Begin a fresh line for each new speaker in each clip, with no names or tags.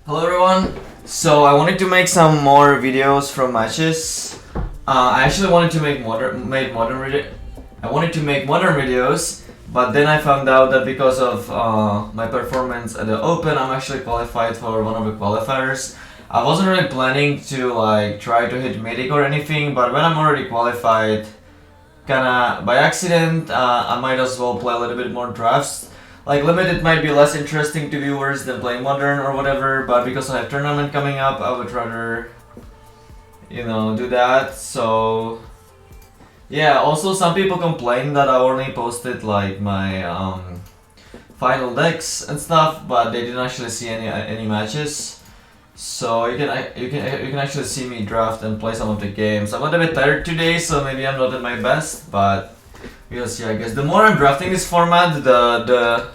Hello everyone. So I wanted to make some more videos from matches. I actually wanted to make modern videos, but then I found out that because of my performance at the Open, I'm actually qualified for one of the qualifiers. I wasn't really planning to like try to hit Mythic or anything, but when I'm already qualified, kinda by accident, I might as well play a little bit more drafts. Like limited might be less interesting to viewers than playing modern or whatever, but because I have tournament coming up, I would rather, do that. So yeah. Also, some people complain that I only posted like my final decks and stuff, but they didn't actually see any matches. So you can actually see me draft and play some of the games. I'm a little bit tired today, so maybe I'm not at my best, but we'll see. I guess the more I'm drafting this format, the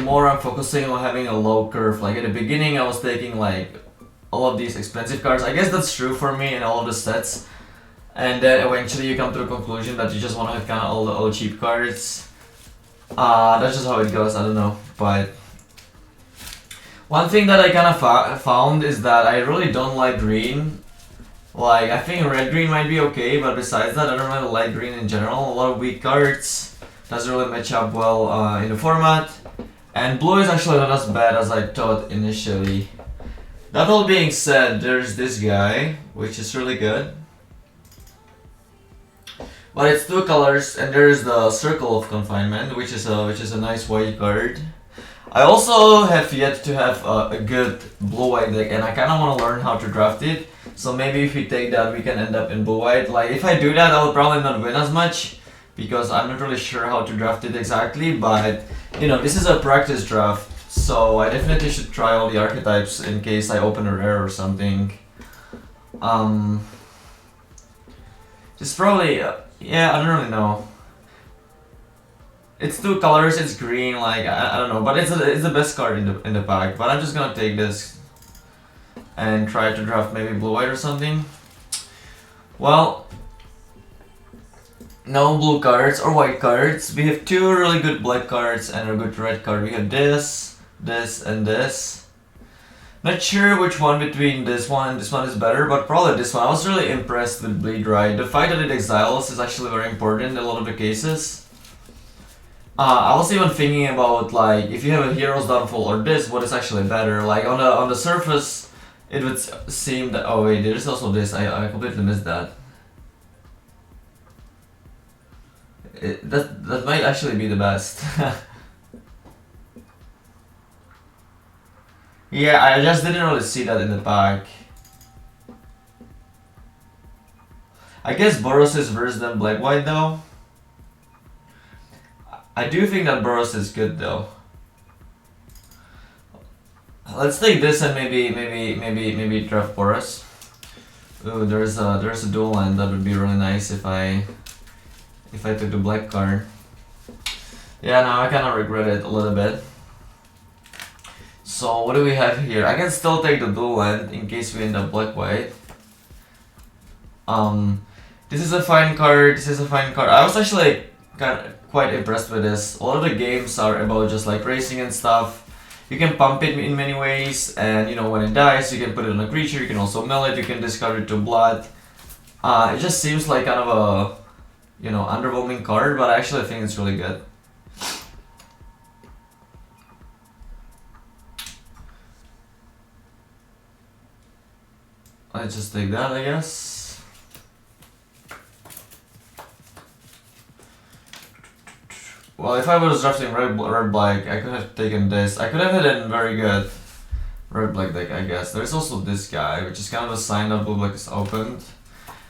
more I'm focusing on having a low curve. Like at the beginning, I was taking like all of these expensive cards. I guess that's true for me in all of the sets. And then eventually you come to the conclusion that you just want to have kind of all the cheap cards. That's just how it goes. I don't know, but one thing that I kind of found is that I really don't like green. Like, I think red-green might be okay, but besides that, I don't really like green in general. A lot of weak cards. Doesn't really match up well in the format. And blue is actually not as bad as I thought initially. That all being said, there's this guy, which is really good. But it's two colors, and there's the Circle of Confinement, which is a nice white card. I also have yet to have a good blue-white deck, and I kind of want to learn how to draft it. So maybe if we take that, we can end up in blue-white. Like, if I do that, I'll probably not win as much, because I'm not really sure how to draft it exactly, but, this is a practice draft, so I definitely should try all the archetypes in case I open a rare or something. Just probably, yeah, I don't really know. It's two colors, it's green, like, I don't know, but it's the best card in the pack. But I'm just gonna take this and try to draft maybe blue-white or something. Well, no blue cards or white cards. We have two really good black cards and a good red card. We have this, and this. Not sure which one between this one and this one is better, but probably this one. I was really impressed with Bleed Right. The fact that it exiles is actually very important in a lot of the cases. I was even thinking about like if you have a Hero's Downfall or this, what is actually better? Like on the surface, it would seem that wait, there's also this. I completely missed that. That might actually be the best. Yeah, I just didn't really see that in the pack. I guess Boros is worse than Black-White though. I do think that Boros is good though. Let's take this and maybe draft Boros. Ooh, there's a dual land. That would be really nice if I took the black card. Yeah, now I kind of regret it a little bit. So what do we have here? I can still take the dual land in case we end up Black-White. This is a fine card. I was actually quite impressed with this. A lot of the games are about just like racing and stuff. You can pump it in many ways, and when it dies, you can put it on a creature. You can also mill it. You can discard it to blood. It just seems like kind of a underwhelming card, but I actually think it's really good. Let's just take that, I guess. Well, if I was drafting red-black, I could have taken this. I could have had a very good red-black deck, I guess. There's also this guy, which is kind of a sign that blue-black is opened.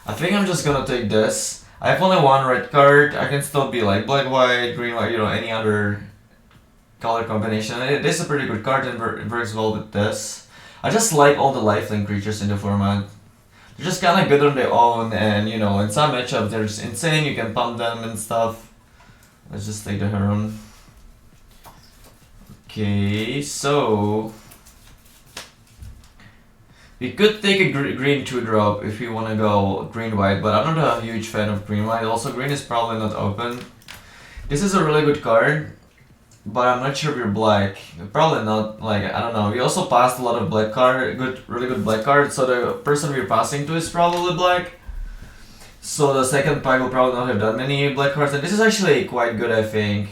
I think I'm just gonna take this. I have only one red card. I can still be like black-white, green-white, any other color combination. This is a pretty good card and it works well with this. I just like all the lifelink creatures in the format. They're just kind of good on their own, and in some matchups they're just insane. You can pump them and stuff. Let's just take the Heron. Okay, so We could take a green 2-drop if we want to go green-white, but I'm not a huge fan of green-white. Also, green is probably not open. This is a really good card, but I'm not sure if we're black. Probably not, like, I don't know. We also passed a lot of black card, really good black cards, so the person we're passing to is probably black. So the second pack will probably not have that many black cards, and this is actually quite good, I think.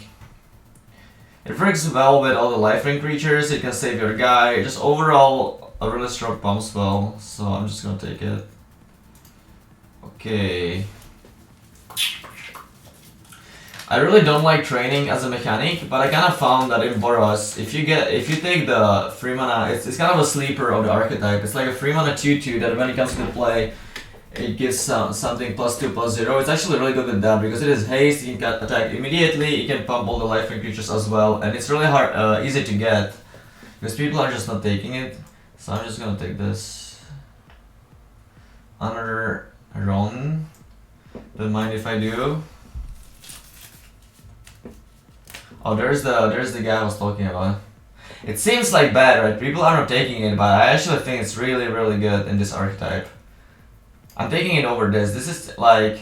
It works well with all the lifelink creatures, it can save your guy, just overall a really strong pump spell, so I'm just gonna take it. Okay. I really don't like training as a mechanic, but I kind of found that in Boros, if you take the free mana, it's kind of a sleeper of the archetype. It's like a free mana 2/2 that when it comes to play, it gives something +2/+0. It's actually really good with that because it is haste. You can attack immediately. You can pump all the lifelink creatures as well, and it's really easy to get because people are just not taking it. So I'm just gonna take this. Another run. Don't mind if I do. Oh, there's the guy I was talking about. It seems like bad, right? People are not taking it, but I actually think it's really, really good in this archetype. I'm taking it over this. This is like,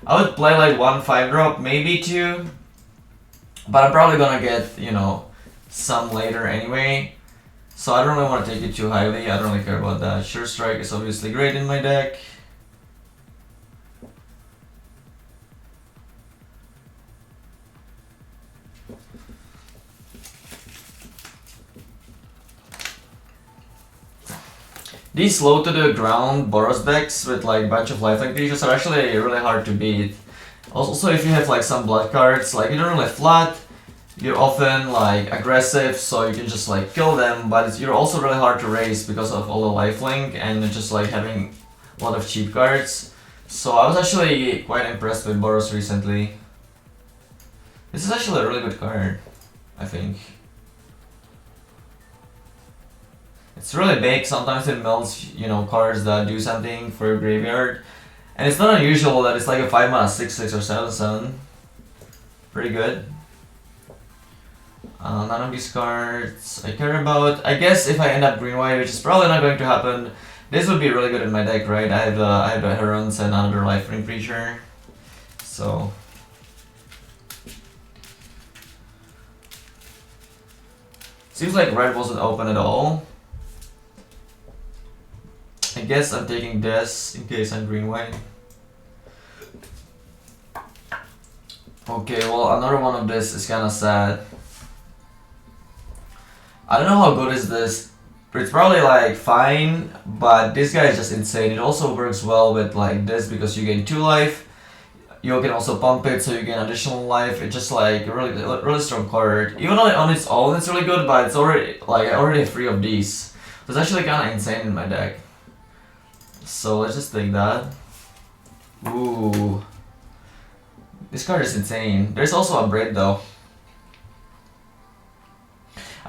I would play like 1 5-drop, maybe 2, but I'm probably gonna get, you know, some later anyway. So I don't really want to take it too highly. I don't really care about that. Sure Strike is obviously great in my deck. These low to the ground Boros decks with like bunch of lifelink creatures are actually really hard to beat. Also, if you have like some blood cards, like you don't really flat, you're often like aggressive, so you can just like kill them, but you're also really hard to raise because of all the lifelink and just like having a lot of cheap cards. So I was actually quite impressed with Boros recently. This is actually a really good card, I think. It's really big, sometimes it melts, you know, cards that do something for your graveyard. And it's not unusual that it's like a 5 mana 6/6 or 7/7. Pretty good. None of these cards I care about. I guess if I end up green-white, which is probably not going to happen, this would be really good in my deck, right? I have the Herons and another lifelink creature. So seems like red wasn't open at all. I guess I'm taking this in case I'm green-white. Okay, well, another one of this is kinda sad. I don't know how good is this. It's probably like fine, but this guy is just insane. It also works well with like this because you gain 2 life. You can also pump it so you gain additional life. It's just like a really strong card. Even on its own it's really good, but it's already like I already have 3 of these. So it's actually kinda insane in my deck. So let's just take that. Ooh. This card is insane. There's also a break though.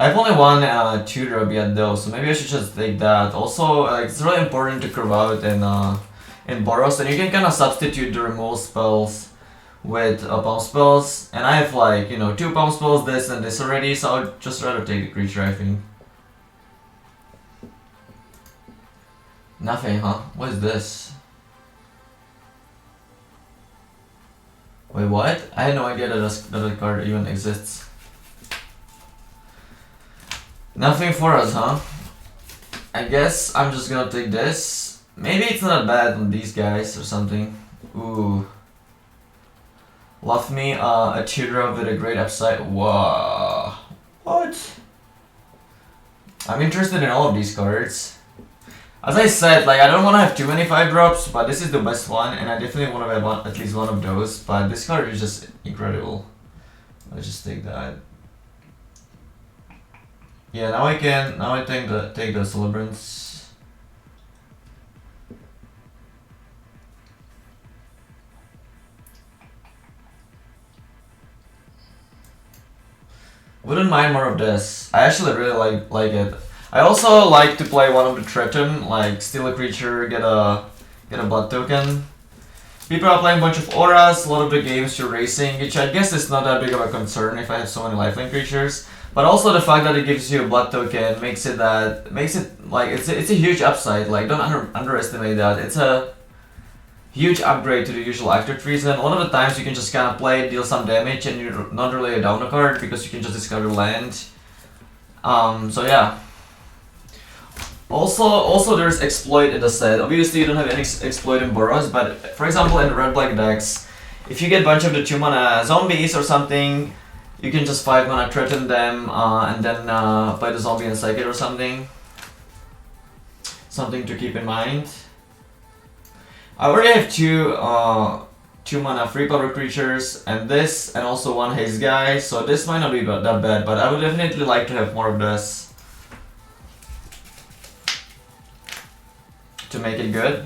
I've only won 2-drop yet though, so maybe I should just take that. Also, it's really important to curve out in Boros, and you can kind of substitute the removal spells with pump spells. And I have like, you know, 2 pump spells, this and this already, so I would just rather take the creature, I think. Nothing, huh? What is this? Wait, what? I had no idea that the card even exists. Nothing for us, huh? I guess I'm just gonna take this. Maybe it's not bad on these guys or something. Ooh. Love me a 2-drop with a great upside. Wow. What? I'm interested in all of these cards. As I said, like I don't want to have too many 5-drops, but this is the best one, and I definitely want to have at least one of those. But this card is just incredible. Let's just take that. Yeah, now I take the Celebrants. Wouldn't mind more of this. I actually really like it. I also like to play one of the Threaten, like steal a creature, get a blood token. People are playing a bunch of auras, a lot of the games you're racing, which I guess is not that big of a concern if I have so many lifelink creatures. But also the fact that it gives you a blood token makes it like it's a huge upside. Like don't underestimate that. It's a huge upgrade to the usual actor trees, and a lot of the times you can just kind of play it, deal some damage, and you're not really down a card because you can just discard a land. So yeah. Also there's exploit in the set. Obviously you don't have any exploit in Boros, but for example in red-black decks, if you get a bunch of the 2-mana zombies or something, you can just 5-mana threaten them and then play the zombie and psych it or something. Something to keep in mind. I already have 2-mana free power creatures and this, and also 1 haste guy, so this might not be that bad, but I would definitely like to have more of this to make it good.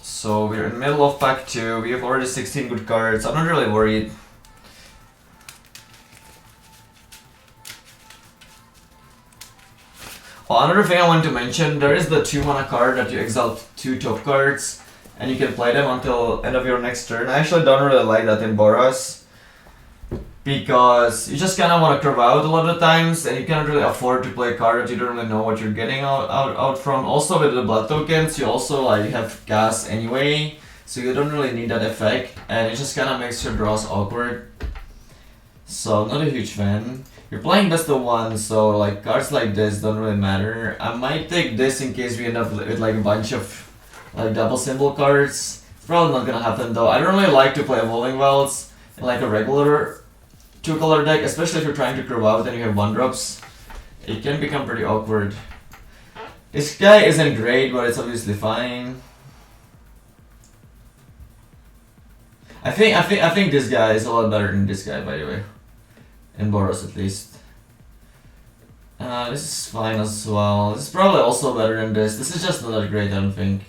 So we're in the middle of pack 2, we have already 16 good cards, I'm not really worried. Well, another thing I want to mention, there is the 2-mana card that you exile 2 top cards and you can play them until end of your next turn. I actually don't really like that in Boros because you just kind of want to curve out a lot of the times and you cannot really afford to play a card that you don't really know what you're getting out from. Also with the blood tokens, you also like have gas anyway, so you don't really need that effect and it just kind of makes your draws awkward. So not a huge fan. You're playing best of 1, so like cards like this don't really matter. I might take this in case we end up with like a bunch of like double symbol cards. It's probably not gonna happen though. I don't really like to play Evolving Wells in like a regular 2-color deck, especially if you're trying to curve out and you have 1-drops. It can become pretty awkward. This guy isn't great, but it's obviously fine. I think this guy is a lot better than this guy, by the way. In Boros at least. This is fine as well. This is probably also better than this. This is just not that great, I don't think.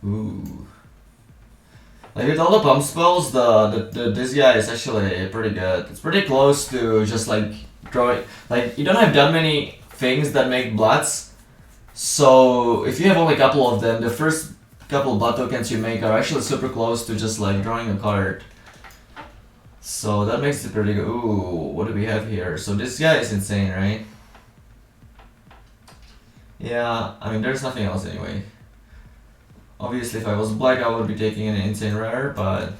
Ooh. Like with all the pump spells, this guy is actually pretty good. It's pretty close to just like drawing. Like you don't have that many things that make bloods. So if you have only a couple of them, the first couple of blood tokens you make are actually super close to just like drawing a card. So that makes it pretty good. Ooh, what do we have here? So this guy is insane, right? Yeah, I mean there's nothing else anyway. Obviously if I was black I would be taking an insane rare, but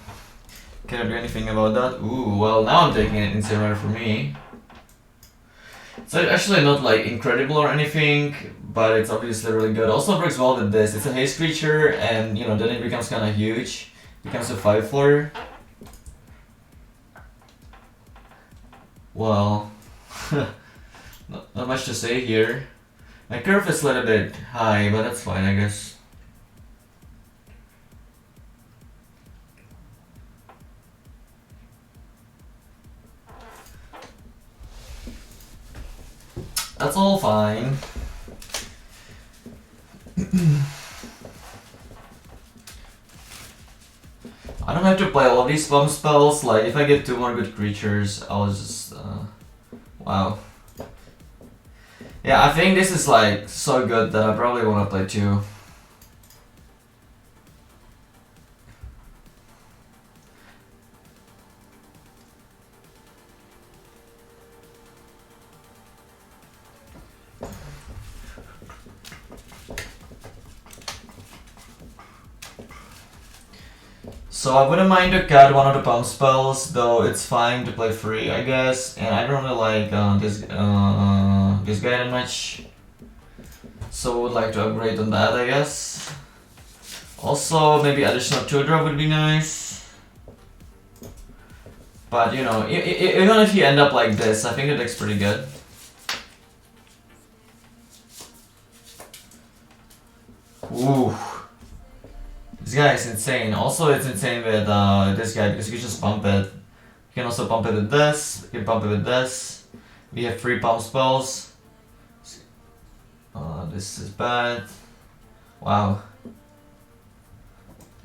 can't do anything about that. Ooh, well now I'm taking an insane rare for me. It's actually not like incredible or anything, but it's obviously really good. Also works well with this. It's a haste creature and you know then it becomes kind of huge. It becomes a 5/4. Well, not much to say here. My curve is a little bit high, but that's fine I guess. That's all fine. I don't have to play all of these spam spells. Like if I get 2 more good creatures, I'll just wow. Yeah, I think this is like so good that I probably want to play 2. So I wouldn't mind to cut one of the pump spells, though it's fine to play free, I guess. And I don't really like this guy that much, so would like to upgrade on that, I guess. Also, maybe additional 2-drop would be nice. But you know, even if you end up like this, I think it looks pretty good. Ooh. This guy is insane. Also, it's insane with this guy because you can just pump it. You can also pump it with this. You can pump it with this. We have 3 pump spells. This is bad. Wow.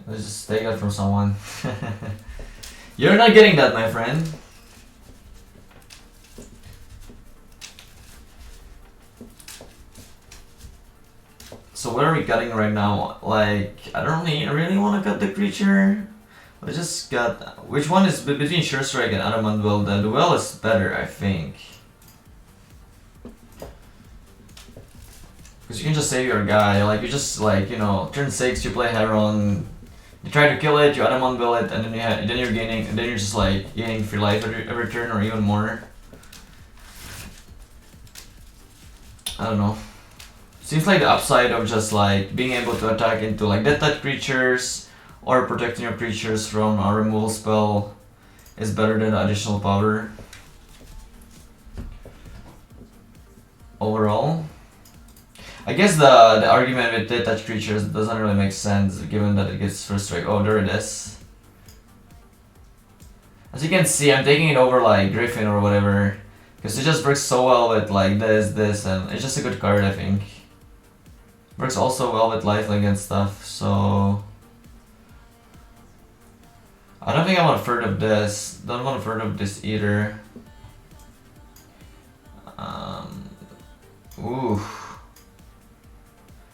Let's just take that from someone. You're not getting that, my friend. So what are we cutting right now? Like, I don't really want to cut the creature. I just got... Which one is between Sure Strike and Adamant Will? The Duel is better, I think. Because you can just save your guy. Like, you just, like, you know, turn 6, you play Heron. You try to kill it, you Adamant Will it, and then you're gaining... And then you're just, like, gaining free life every turn or even more. I don't know. Seems like the upside of just, like, being able to attack into, like, death type creatures or protecting your creatures from a removal spell is better than the additional power. Overall. I guess the argument with death touch creatures doesn't really make sense given that it gets first strike. Oh, there it is. As you can see, I'm taking it over like Griffin or whatever. Because it just works so well with like this, and it's just a good card, I think. Works also well with lifelink and stuff, so... I don't think I want a third of this. Don't want a third of this either. Ooh.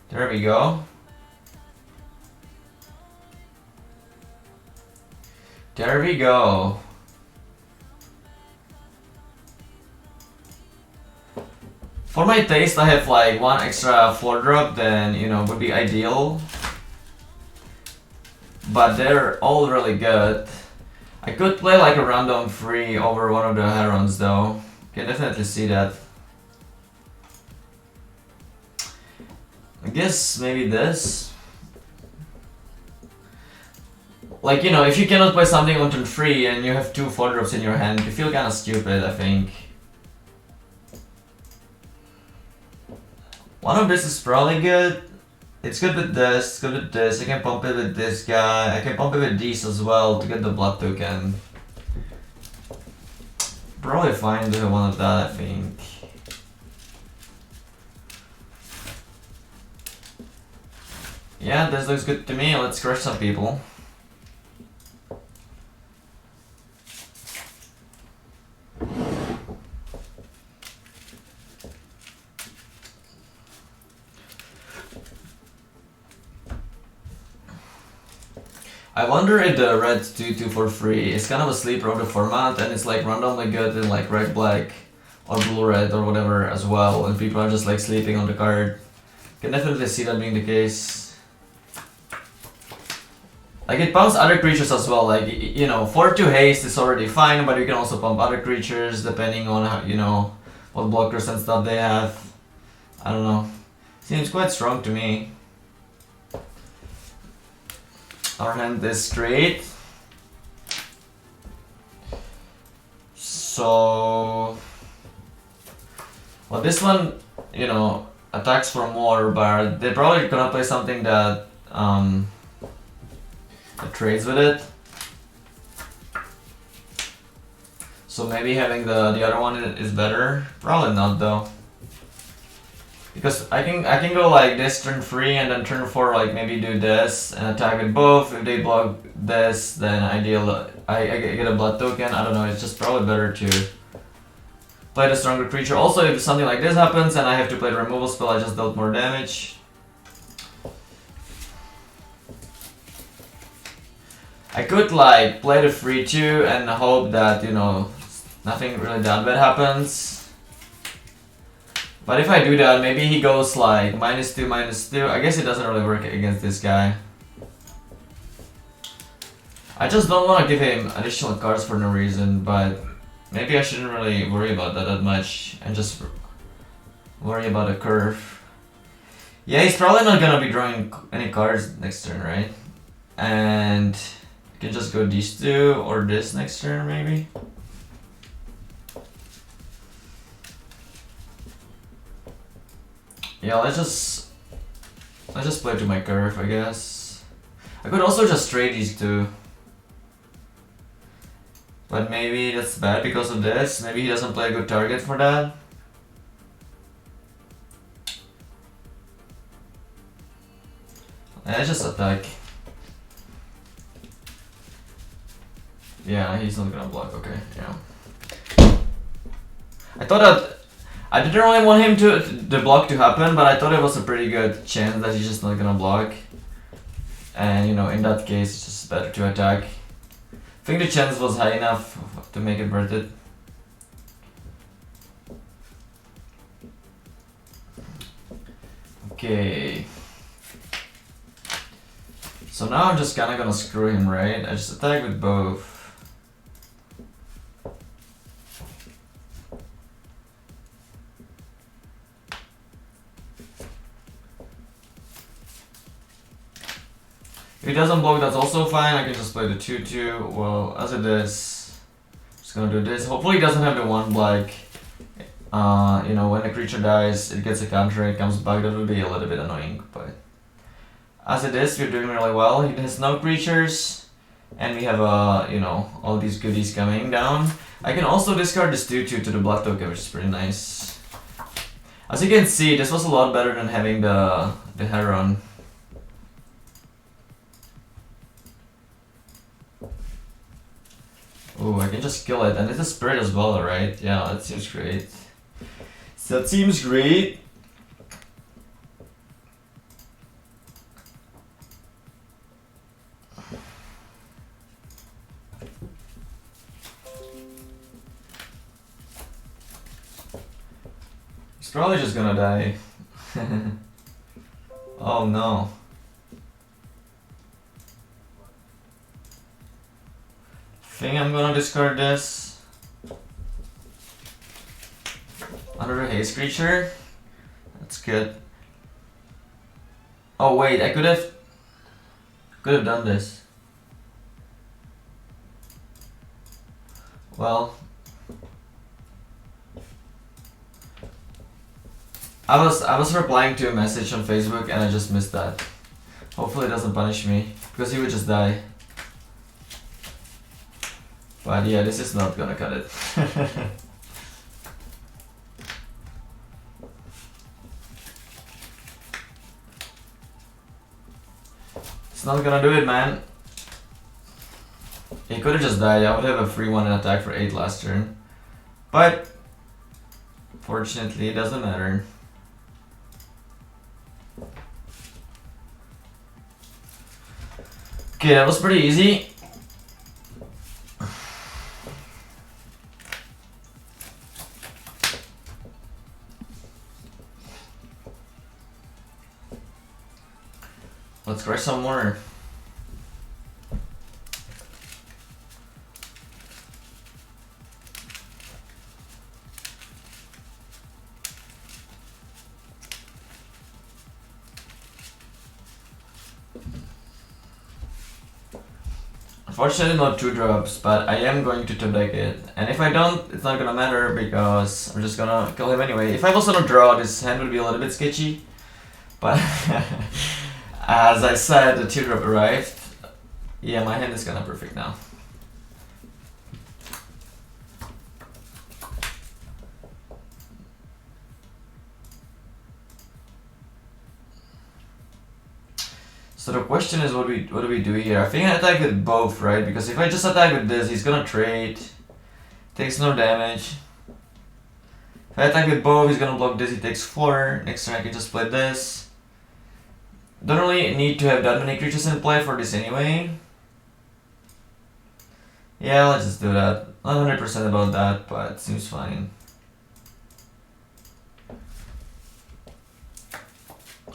There we go. There we go. For my taste, I have like one extra floor drop, then you know would be ideal. But they're all really good. I could play like a random free over one of the Herons though. Can definitely see that. I guess maybe this. Like, you know, if you cannot play something on turn 3 and you have 2 4 drops in your hand, you feel kinda stupid, I think. One of this is probably good. It's good with this, it's good with this. I can pump it with this guy. I can pump it with these as well to get the blood token. Probably fine to have one of that, I think. Yeah, this looks good to me. Let's crush some people. I wonder if the red 2/2 for free is kind of a sleeper of the format and it's like randomly good in like red black or blue red or whatever as well, and people are just like sleeping on the card. Can definitely see that being the case. Like it pumps other creatures as well, like you know 4/2 haste is already fine, but you can also pump other creatures depending on how, you know, what blockers and stuff they have. I don't know. Seems quite strong to me. Our hand is straight. So, well, this one, you know, attacks for more, but they're probably gonna play something that that trades with it. So maybe having the other one is better. Probably not though. Because I can go like this turn 3 and then turn 4 like maybe do this and attack with both. If they block this, then I get a blood token. I don't know, it's just probably better to play the stronger creature. Also, if something like this happens and I have to play the removal spell, I just dealt more damage. I could like play the 3/2 and hope that, you know, nothing really that bad happens. But if I do that, maybe he goes like -2, -2. I guess it doesn't really work against this guy. I just don't want to give him additional cards for no reason, but maybe I shouldn't really worry about that much and just worry about the curve. Yeah, he's probably not gonna be drawing any cards next turn, right? And you can just go these two or this next turn maybe. Yeah, let's just play to my curve, I guess. I could also just trade these two. But maybe that's bad because of this. Maybe he doesn't play a good target for that. Let's just attack. Yeah, he's not gonna block. Okay, yeah. I thought that I didn't really want him to the block to happen, but I thought it was a pretty good chance that he's just not gonna block. And you know, in that case, it's just better to attack. I think the chance was high enough to make it worth it. Okay. So now I'm just kinda gonna screw him, right? I just attack with both. If he doesn't block, that's also fine. I can just play the 2-2. Well, as it is, just gonna do this. Hopefully he doesn't have the 1 black. You know, when the creature dies, it gets a counter, it comes back. That would be a little bit annoying, but as it is, we're doing really well. He has no creatures, and we have you know, all these goodies coming down. I can also discard this 2-2 to the blood token, which is pretty nice. As you can see, this was a lot better than having the Heron. Oh, I can just kill it, and it's a spirit as well, right? Yeah, that seems great. That seems great. He's probably just gonna die. Oh no. I think I'm gonna discard this. Another haste creature. That's good. Oh wait, I could have done this. Well, I was replying to a message on Facebook and I just missed that. Hopefully it doesn't punish me, because he would just die. But yeah, this is not gonna cut it. It's not gonna do it, man. He could've just died. I would have a free 1 and attack for 8 last turn. But fortunately, it doesn't matter. Okay, that was pretty easy. Let's try some more. Unfortunately not 2 drops, but I am going to deck it. And if I don't, it's not gonna matter because I'm just gonna kill him anyway. If I was on a draw, this hand would be a little bit sketchy. But as I said, the 2 drop arrived. Yeah, my hand is kinda perfect now. So the question is, what do we do here? I think I attack with both, right? Because if I just attack with this, he's gonna trade. Takes no damage. If I attack with both, he's gonna block this, he takes 4. Next turn I can just play this. Don't really need to have that many creatures in play for this anyway. Yeah, let's just do that. Not 100% about that, but it seems fine.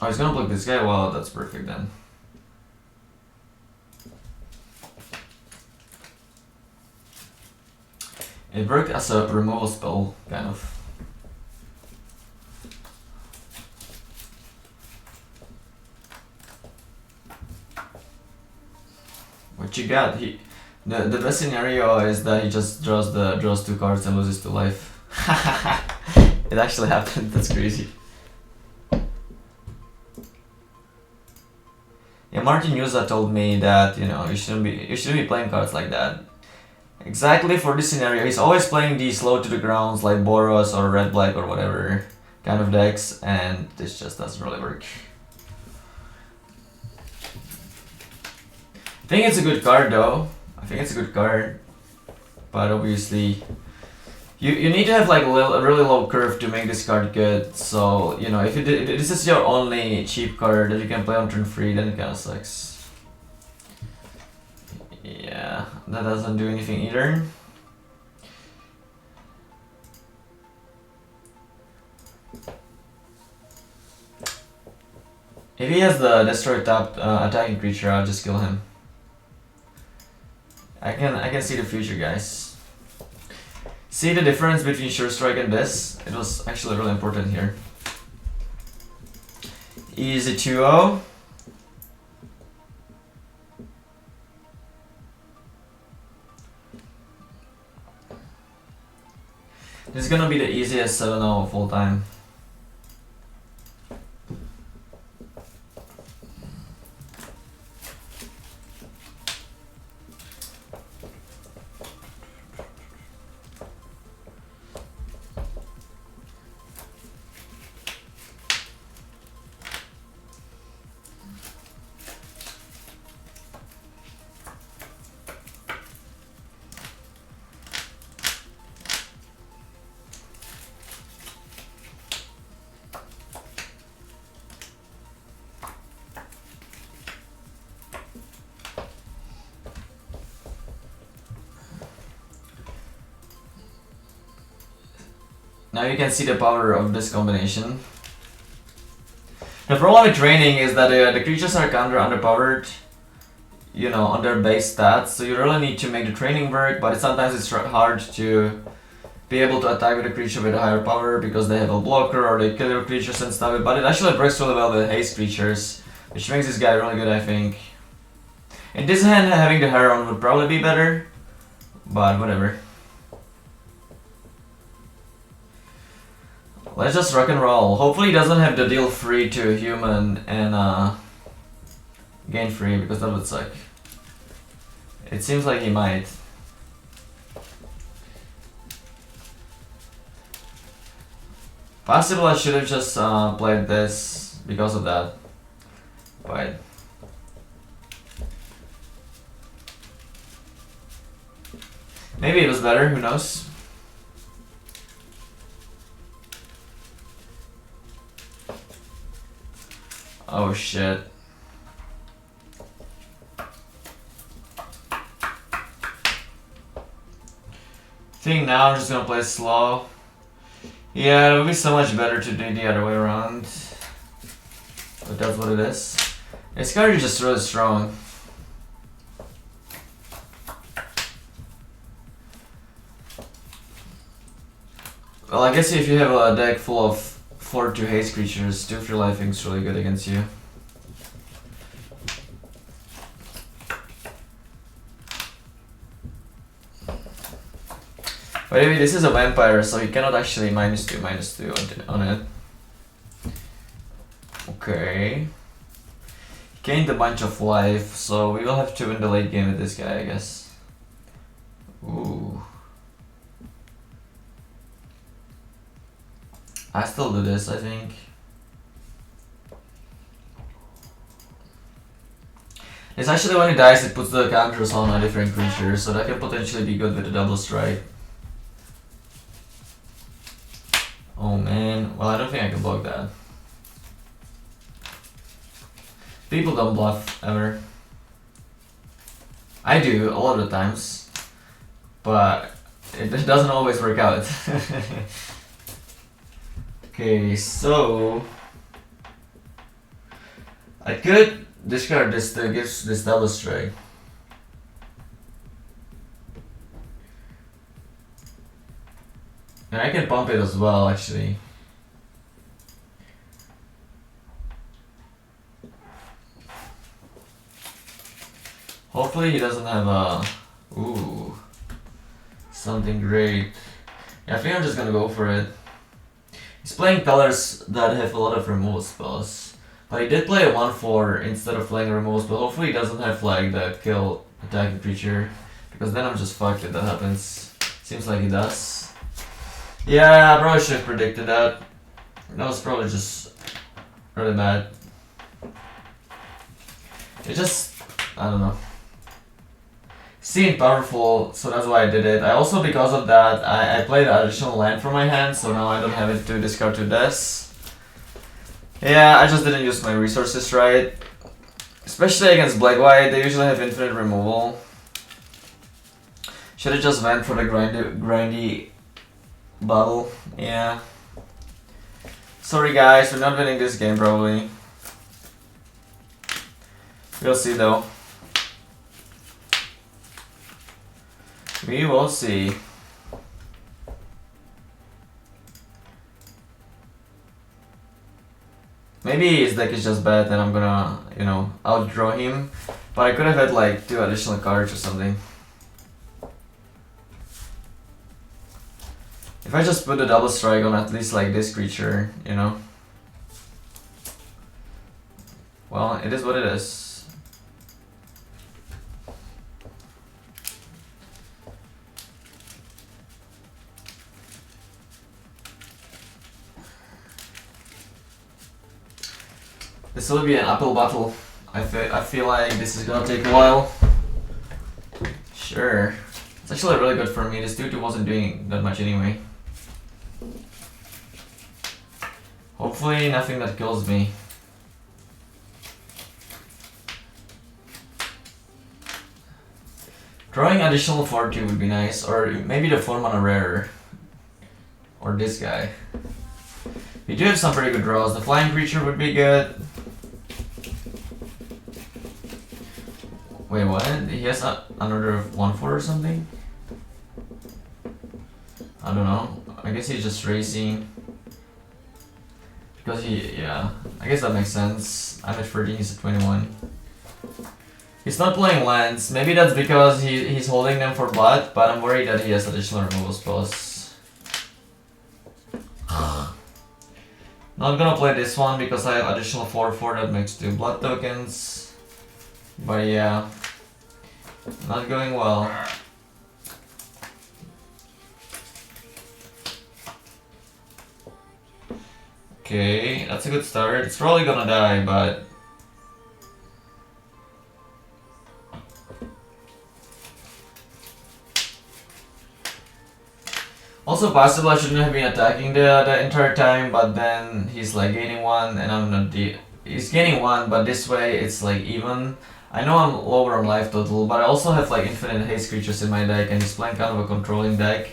Oh, he's gonna block this guy? Wow, that's perfect then. It worked as a removal spell, kind of. What you got? The best scenario is that he just draws 2 cards and loses 2 life. It actually happened. That's crazy. Yeah, Martin Yuza told me that, you know, you shouldn't be playing cards like that. Exactly for this scenario, he's always playing these low to the grounds like Boros or Red Black or whatever kind of decks, and this just doesn't really work. I think it's a good card though. I think it's a good card. but obviously you need to have like a really low curve to make this card good. So you know, if this is your only cheap card that you can play on turn 3, then it kind of sucks. Yeah, that doesn't do anything either. If he has the destroy top attacking creature, I'll just kill him. I can see the future, guys. See the difference between Sure Strike and this? It was actually really important here. Easy 2-0. This is gonna be the easiest 7-0 of all time. Now you can see the power of this combination. The problem with training is that the creatures are kinda underpowered, you know, on their base stats, so you really need to make the training work, but sometimes it's hard to be able to attack with a creature with a higher power because they have a blocker or they kill your creatures and stuff, but it actually works really well with haste creatures, which makes this guy really good, I think. In this hand, having the Heron would probably be better, but whatever. Let's just rock and roll. Hopefully he doesn't have the deal free to human and gain free, because that would suck. It seems like he might. Possible I should have just played this because of that. But maybe it was better, who knows? Oh shit. I think now I'm just gonna play slow. Yeah, it would be so much better to do the other way around. But that's what it is. This card is just really strong. Well, I guess if you have a deck full of 4/2 haste creatures, 2/3 lifing is really good against you. But anyway, this is a vampire, so he cannot actually -2/-2 on it. Okay. He gained a bunch of life, so we will have to win the late game with this guy, I guess. Ooh. I still do this, I think. It's actually when he dies, it puts the counters on a different creature, so that can potentially be good with a double strike. Oh man, well I don't think I can block that. People don't bluff, ever. I do, a lot of the times. But it doesn't always work out. Okay, so I could discard this to give this double strike. And I can pump it as well, actually. Hopefully he doesn't have a... Ooh. Something great. Yeah, I think I'm just gonna go for it. He's playing colors that have a lot of removal spells. But he did play a 1/4 instead of playing a removal spell. Hopefully he doesn't have like the kill attacking creature, because then I'm just fucked if that happens. Seems like he does. Yeah, I probably should have predicted that. That was probably just really bad. It just... I don't know. seemed powerful, so that's why I did it. I also, because of that, I played additional land from my hand, so now I don't have it to discard to this. Yeah, I just didn't use my resources right. Especially against black-white, they usually have infinite removal. Should've just went for the grindy battle. Yeah. Sorry guys, we're not winning this game probably. We'll see though. We will see. Maybe his deck is just bad and I'm gonna, you know, outdraw him. But I could have had like 2 additional cards or something. If I just put a double strike on at least like this creature, you know. Well, it is what it is. This will be an uphill battle. I feel like this is gonna take a while. Sure. It's actually really good for me. This 2/2 wasn't doing that much anyway. Hopefully nothing that kills me. Drawing additional 4/2 would be nice, or maybe the 4-mana rare. Or this guy. We do have some pretty good draws. The flying creature would be good. Wait, what? He has another 1/4 or something? I don't know. I guess he's just racing. Because yeah. I guess that makes sense. I'm at 30, he's at 21. He's not playing lands. Maybe that's because he's holding them for blood, but I'm worried that he has additional removal spells. Not gonna play this one because I have additional 4/4 that makes 2 blood tokens. But yeah, not going well. Okay, that's a good start. It's probably gonna die, but also possible I shouldn't have been attacking the entire time, but then he's like gaining 1 and I'm not he's gaining 1, but this way it's like even. I know I'm lower on life total, but I also have like infinite haste creatures in my deck and he's playing kind of a controlling deck.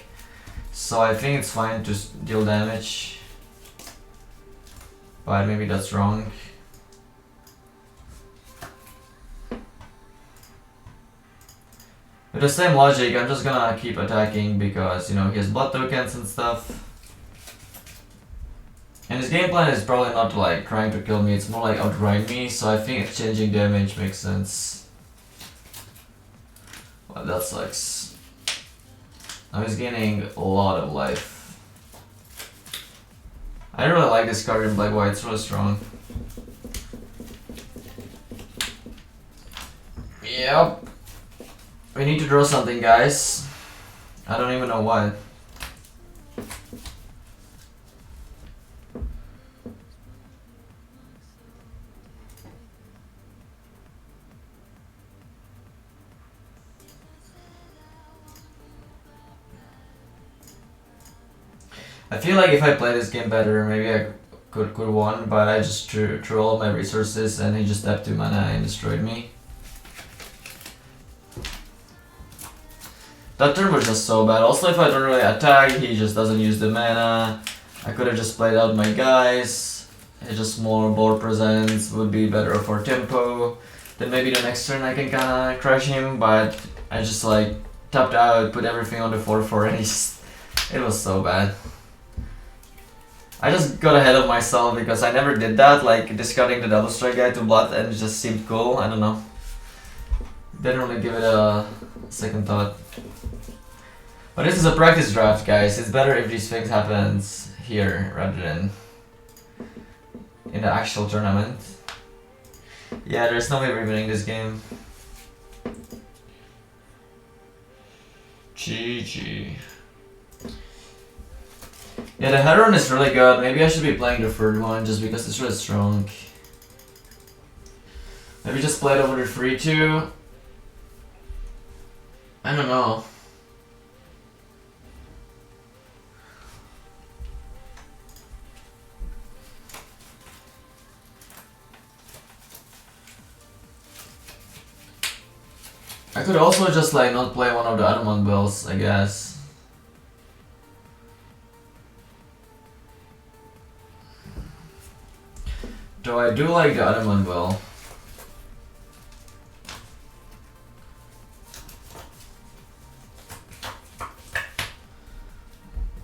So I think it's fine to deal damage. But maybe that's wrong. With the same logic, I'm just gonna keep attacking because, you know, he has blood tokens and stuff. And his game plan is probably not like trying to kill me, it's more like outright me, so I think exchanging damage makes sense. Well, that sucks. Now he's gaining a lot of life. I really like this card in black-white, it's really strong. Yep. We need to draw something, guys. I don't even know what. I feel like if I play this game better, maybe I could won, but I just threw all my resources and he just tapped 2 mana and destroyed me. That turn was just so bad. Also, if I don't really attack, he just doesn't use the mana. I could have just played out my guys. Just more board presence would be better for tempo. Then maybe the next turn I can kinda crush him, but I just like tapped out, put everything on the 4/4 and it was so bad. I just got ahead of myself because I never did that, like discarding the double strike guy to blood and it just seemed cool, I don't know. Didn't really give it a second thought. But this is a practice draft, guys. It's better if these things happens here rather than in the actual tournament. Yeah, there's no way we're winning this game. GG. Yeah, the Heron is really good. Maybe I should be playing the third one just because it's really strong. Maybe just play it over the 3/2. I don't know. I could also just like not play one of the Adamant bells, I guess. Though I do like the Adamant bell.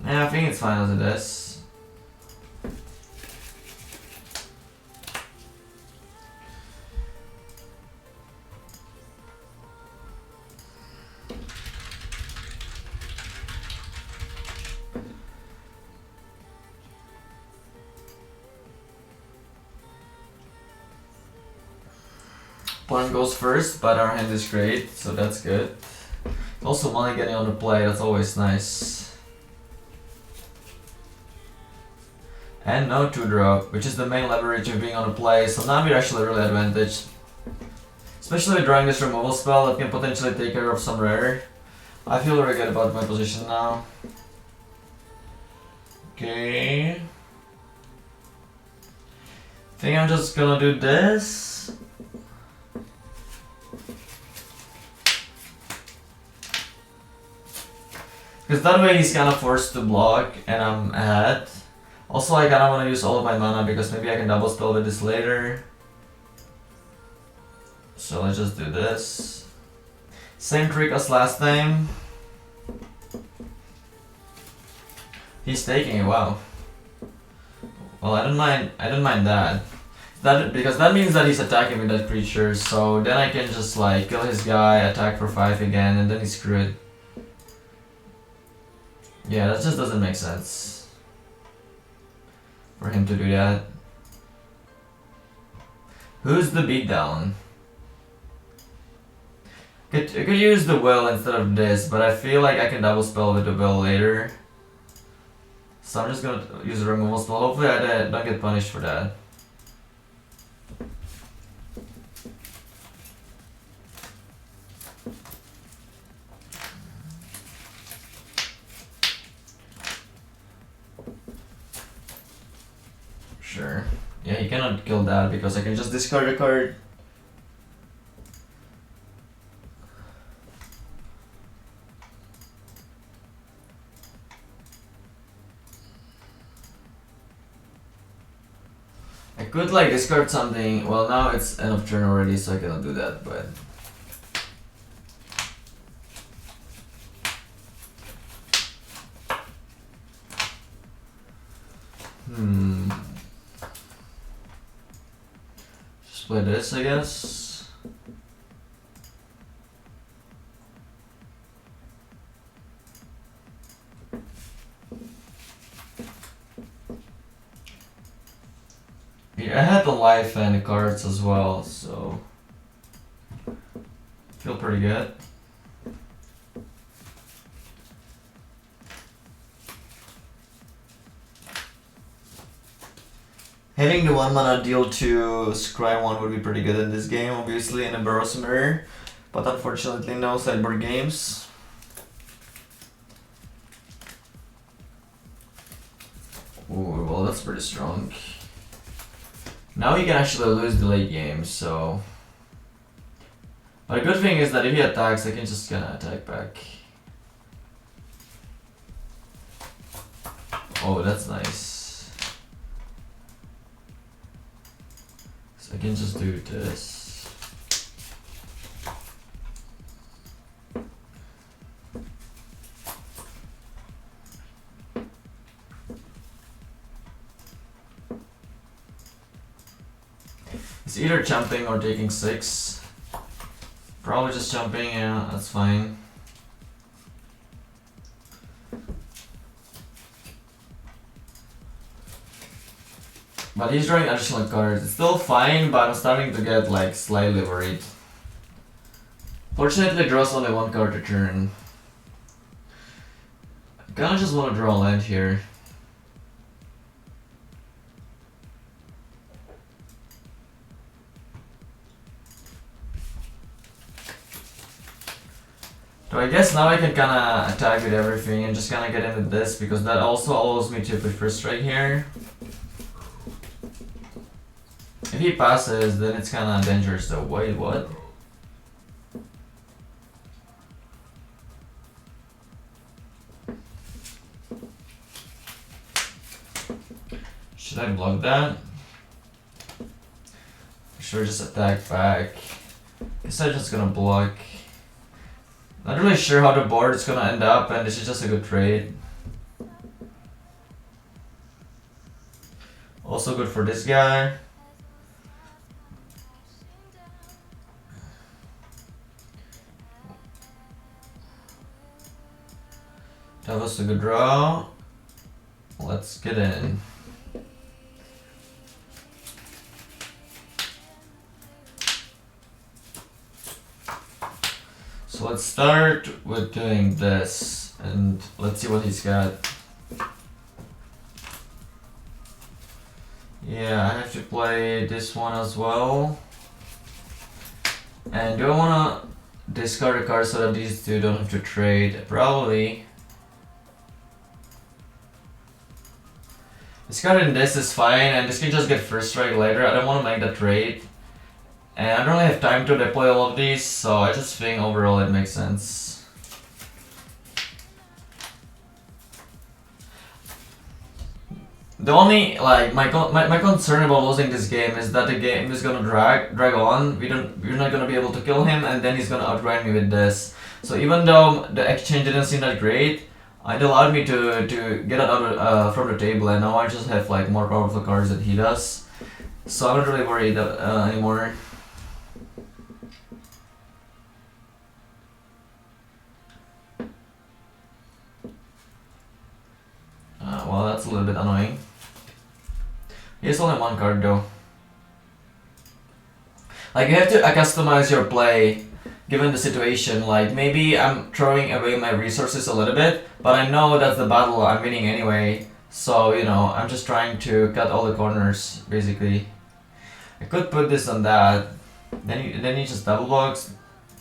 Yeah, I think it's fine as it is. Pawn goes first, but our hand is great, so that's good. Also, money getting on the play, that's always nice. And no 2-drop, which is the main leverage of being on the play, so now we're actually really advantaged. Especially with drawing this removal spell that can potentially take care of some rare. I feel very good about my position now. Okay. Think I'm just gonna do this. Because that way he's kind of forced to block and I'm ahead. Also, I kind of want to use all of my mana because maybe I can double spell with this later. So let's just do this. Same trick as last time. He's taking it, wow. Well, I don't mind that. Because that means that he's attacking with that creature, so then I can just like kill his guy, attack for 5 again, and then he's screwed. Yeah, that just doesn't make sense for him to do that. Who's the beatdown? I could use the will instead of this, but I feel like I can double spell with the will later. So I'm just gonna use a removal spell. Hopefully I don't get punished for that. Sure. Yeah, he cannot kill that because I can just discard a card. I could like discard something. Well, now it's end of turn already, so I cannot do that, but. Just play this, I guess. Yeah, I had the life and the cards as well, so feel pretty good. Having the 1 mana deal to scry 1 would be pretty good in this game, obviously, in a Burrows Mirror, but unfortunately no sideboard games. Ooh, well that's pretty strong. Now he can actually lose the late game, so. But a good thing is that if he attacks, I can just kinda attack back. Oh, that's nice. So I can just do this. It's either jumping or taking 6. Probably just jumping, yeah, that's fine. But he's drawing additional cards. It's still fine, but I'm starting to get like slightly worried. Fortunately, draws only 1 card a turn. I kinda just want to draw a land here. So I guess now I can kinda attack with everything and just kinda get in with this, because that also allows me to put first strike here. If he passes, then it's kinda dangerous though. Wait, what? Should I block that? Sure, just attack back. Guess I'm just gonna block. Not really sure how the board is gonna end up, and this is just a good trade. Also good for this guy. That was a good draw. Let's get in. So let's start with doing this, and let's see what he's got. Yeah, I have to play this one as well. And do I wanna discard a card so that these two don't have to trade? Probably. Discarding this is fine, and this can just get first strike later. I don't wanna make that trade. And I don't really have time to deploy all of these, so I just think overall it makes sense. The only my concern about losing this game is that the game is gonna drag on. We're not gonna be able to kill him, and then he's gonna outgrind me with this. So even though the exchange didn't seem that great, it allowed me to get it out from the table, and now I just have like more powerful cards than he does. So I'm not really worried anymore. Well, that's a little bit annoying. He has only one card though. Like, you have to customize your play given the situation. Like, maybe I'm throwing away my resources a little bit, but I know that's the battle I'm winning anyway. So, you know, I'm just trying to cut all the corners, basically. I could put this on that. Then he just double blocks.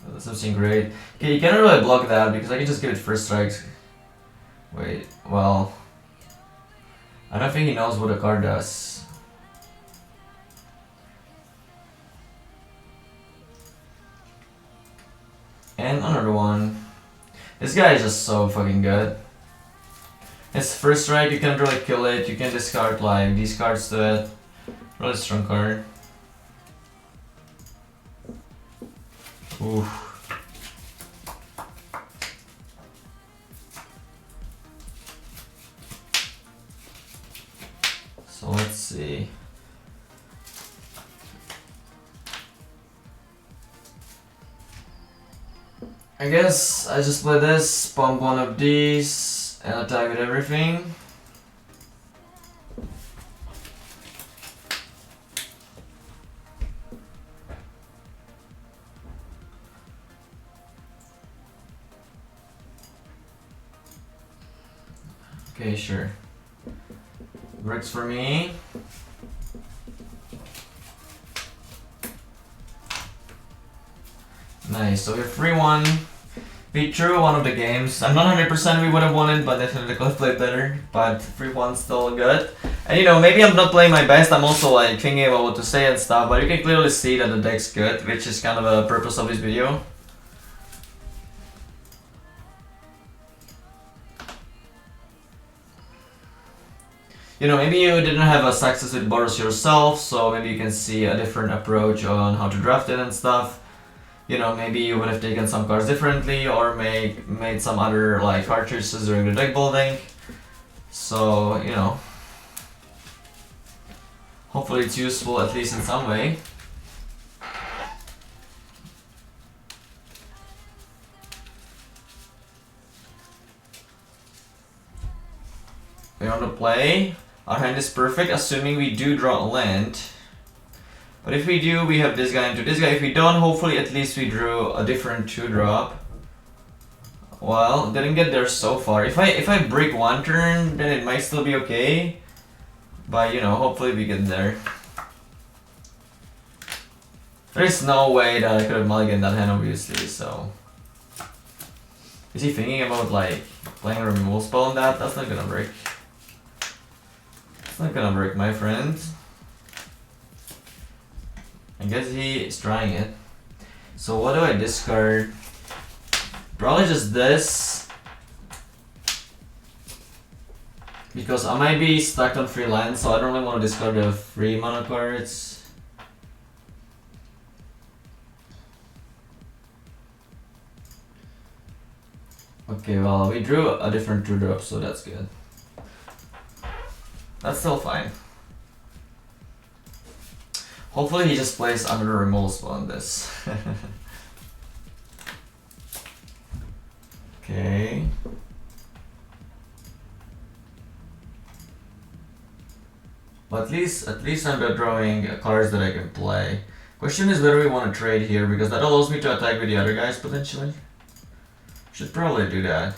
That's something great. Okay, you cannot really block that because I can just give it first strikes. Wait, well, I don't think he knows what the card does. And another one. This guy is just so fucking good. His first strike, you can't really kill it. You can discard like these cards to it. Really strong card. Oof. So let's see. I guess I just play this, pump one of these, and attack with everything. Okay, sure. Works for me. Nice, so we're 3-1. We drew one of the games. I'm not 100% we would have won it, but definitely could have played better. But 3-1 still good. And you know, maybe I'm not playing my best. I'm also like thinking about what to say and stuff, but you can clearly see that the deck's good, which is kind of the purpose of this video. You know, maybe you didn't have a success with Boros yourself, so maybe you can see a different approach on how to draft it and stuff. You know, maybe you would have taken some cards differently or made some other like card choices during the deck building. So, you know, hopefully it's useful at least in some way. We want to play. Our hand is perfect, assuming we do draw a land. But if we do, we have this guy into this guy. If we don't, hopefully at least we drew a different 2-drop. Well, didn't get there so far. If I break one turn, then it might still be okay. But you know, hopefully we get there. There is no way that I could have mulliganed that hand, obviously, so. Is he thinking about like playing a removal spell on that? That's not gonna work. It's not gonna work, my friend. I guess he is trying it. So what do I discard? Probably just this. Because I might be stuck on 3 lands, so I don't really want to discard the 3 mana cards. Okay, well, we drew a different 2-drop, so that's good. That's still fine. Hopefully he just plays another removal spell on this. Okay. But at least I'm drawing cards that I can play. Question is whether we want to trade here, because that allows me to attack with the other guys potentially. Should probably do that.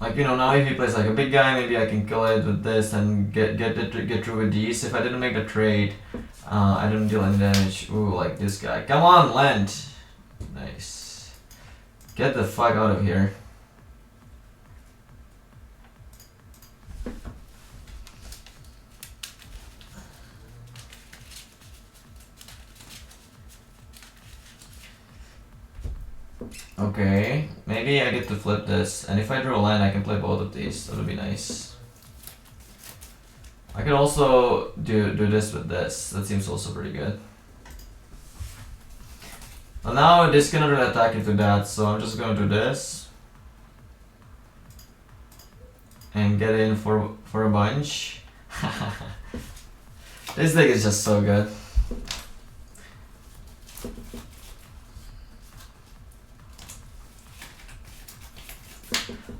Like, you know, now if he plays like a big guy, maybe I can kill it with this and get through with these. If I didn't make a trade, I didn't deal any damage. Ooh, like this guy. Come on, land. Nice. Get the fuck out of here. Okay, maybe I get to flip this, and if I draw a land, I can play both of these. That would be nice. I could also do this with this. That seems also pretty good. Well, now this cannot really attack into that, so I'm just gonna do this and get in for a bunch. This deck is just so good.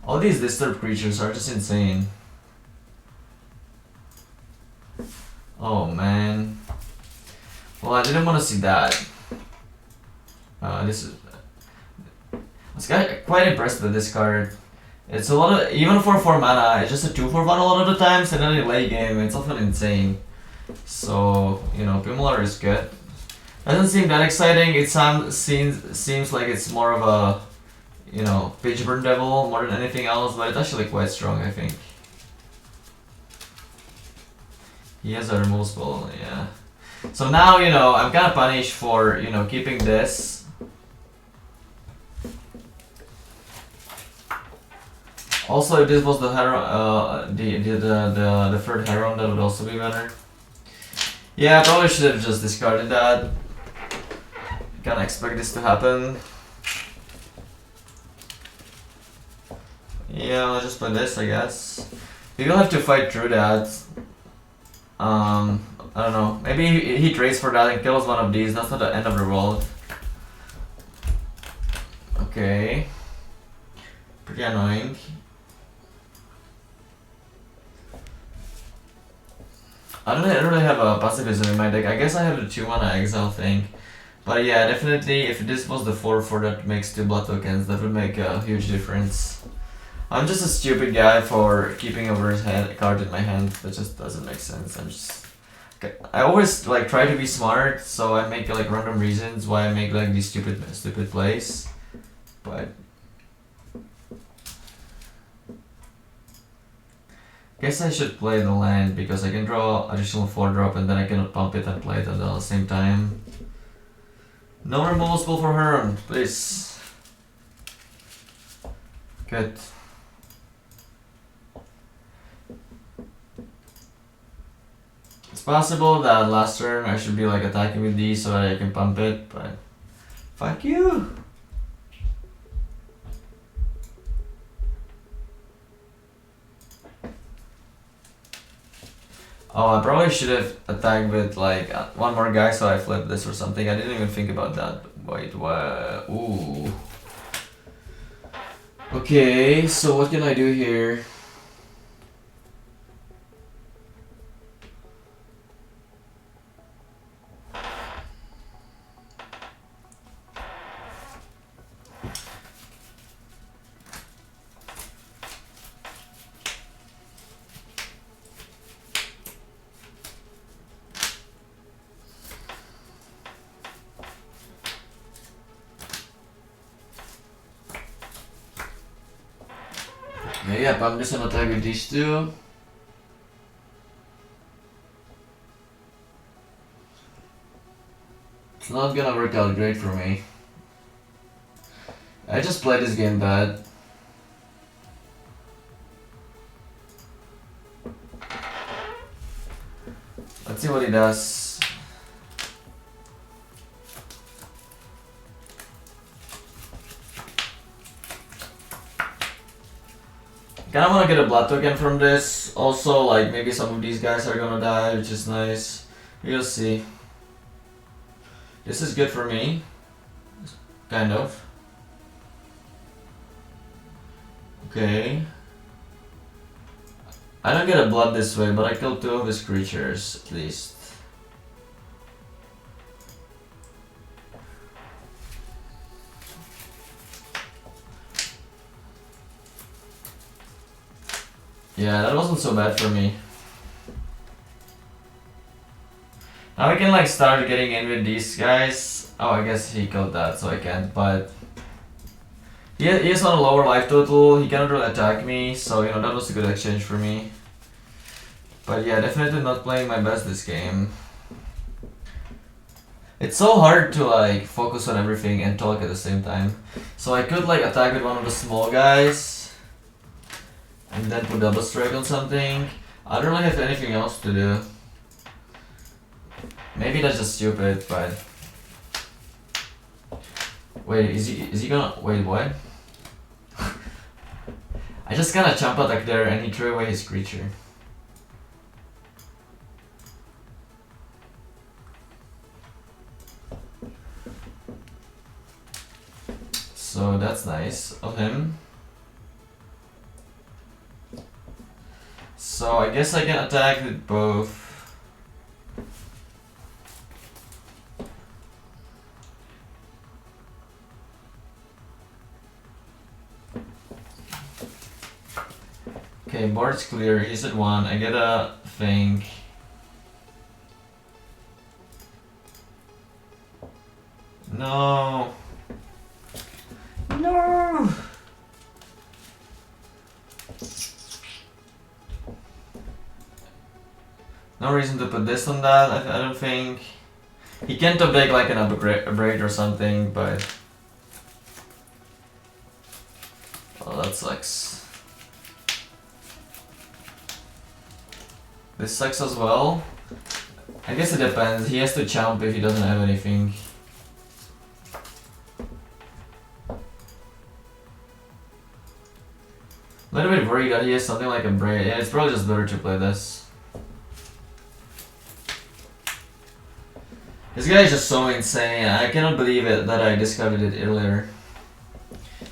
All these disturbed creatures are just insane. Oh man. Well, I didn't want to see that. I was quite impressed with this card. It's a lot of, even for 4 mana, it's just a 2-for-1 a lot of the times, and then in late game, it's often insane. So, you know, Pimlar is good. Doesn't seem that exciting. It seems like it's more of a, you know, Pitchburn Devil more than anything else, but it's actually quite strong, I think. He has a removal spell, yeah. So now, you know, I'm kind of punished for, you know, keeping this. Also, if this was the the third Heron, that would also be better. Yeah, I probably should have just discarded that. Can't expect this to happen. Yeah, I'll just play this, I guess. We will have to fight through that. I don't know. Maybe he trades for that and kills one of these. That's not the end of the world. Okay. Pretty annoying. I don't really have a pacifism in my deck. I guess I have the 2 mana exile thing. But yeah, definitely if this was the 4/4 that makes 2 blood tokens, that would make a huge difference. I'm just a stupid guy for keeping a worse card in my hand. That just doesn't make sense. I always like try to be smart, so I make like random reasons why I make like these stupid plays. But guess I should play the land because I can draw additional 4-drop and then I cannot pump it and play it at the same time. No removal spell for Heron, please. Good. It's possible that last turn I should be like attacking with these so that I can pump it, but fuck you. Oh, I probably should have attacked with like 1 more guy so I flip this or something. I didn't even think about that. Wait, what? Ooh. Okay, so what can I do here? Okay, yep, I'm just gonna attack with these two. It's not gonna work out great for me. I just played this game bad. Let's see what he does. Kinda wanna get a blood token from this. Also, like, maybe some of these guys are gonna die, which is nice. We'll see. This is good for me. Kind of. Okay. I don't get a blood this way, but I killed 2 of his creatures, at least. Yeah, that wasn't so bad for me. Now we can like start getting in with these guys. Oh, I guess he killed that, so I can't, but... He is on a lower life total, he cannot really attack me, so you know, that was a good exchange for me. But yeah, definitely not playing my best this game. It's so hard to like focus on everything and talk at the same time. So I could like attack with one of the small guys and then put double strike on something. I don't really have anything else to do. Maybe that's just stupid, but... Wait, is he gonna... Wait, what? I just kinda jump attack there and he threw away his creature. So that's nice of him. So I guess I can attack with both. Okay, board's clear, he's at 1, I get a thing. No! No! No reason to put this on that, I don't think. He can't take like an upgrade or something, but... Oh, that sucks. This sucks as well. I guess it depends. He has to jump if he doesn't have anything. A little bit worried that he has something like a braid. Yeah, it's probably just better to play this. This guy is just so insane. I cannot believe it that I discovered it earlier.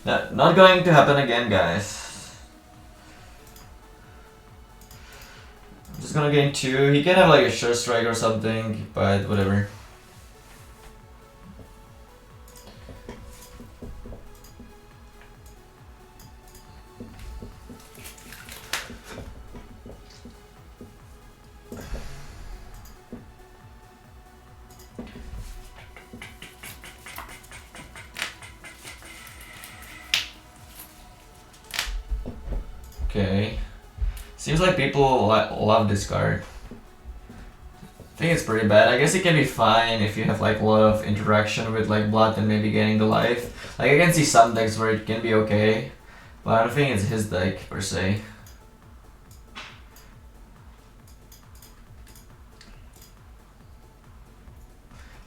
Not going to happen again, guys. Just gonna gain 2. He can have like a sure strike or something, but whatever. Okay. Seems like people love this card. I think it's pretty bad. I guess it can be fine if you have like a lot of interaction with like blood and maybe getting the life. Like I can see some decks where it can be okay, but I don't think it's his deck per se.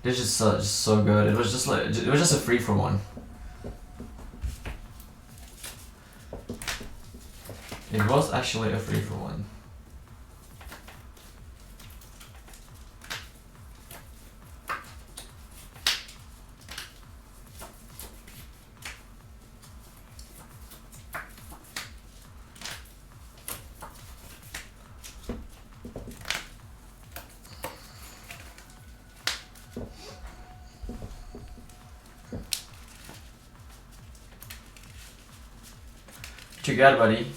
This is just so good. It was just a free for one. It was actually a free for one. What you got, buddy?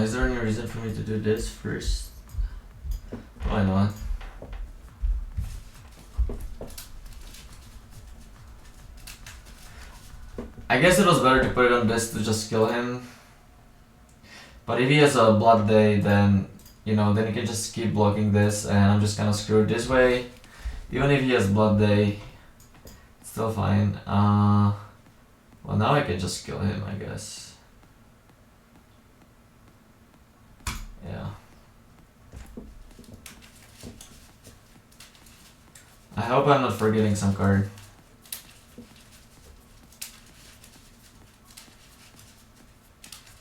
Is there any reason for me to do this first? Why not? I guess it was better to put it on this to just kill him. But if he has a Blood Day, then, you know, then he can just keep blocking this, and I'm just kind of screwed this way. Even if he has Blood Day, it's still fine. Well, now I can just kill him, I guess. Yeah. I hope I'm not forgetting some card.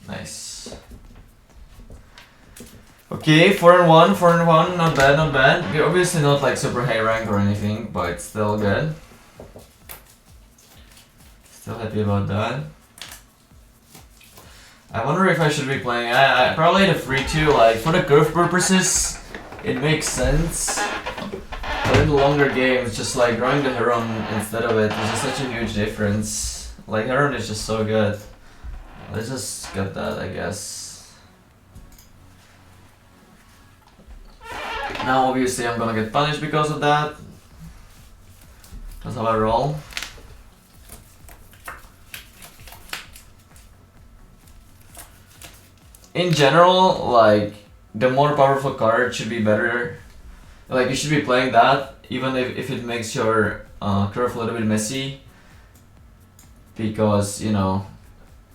Nice. Okay, 4-1, 4-1, not bad, not bad. We're obviously not like super high rank or anything, but it's still good. Still happy about that. I wonder if I should be playing. I probably the free 2, like for the curve purposes, it makes sense. But in the longer games, just like drawing the Heron instead of it is just such a huge difference. Like Heron is just so good. Let's just get that, I guess. Now obviously I'm gonna get punished because of that. That's how I roll. In general, like, the more powerful card should be better. Like, you should be playing that, even if it makes your curve a little bit messy. Because, you know,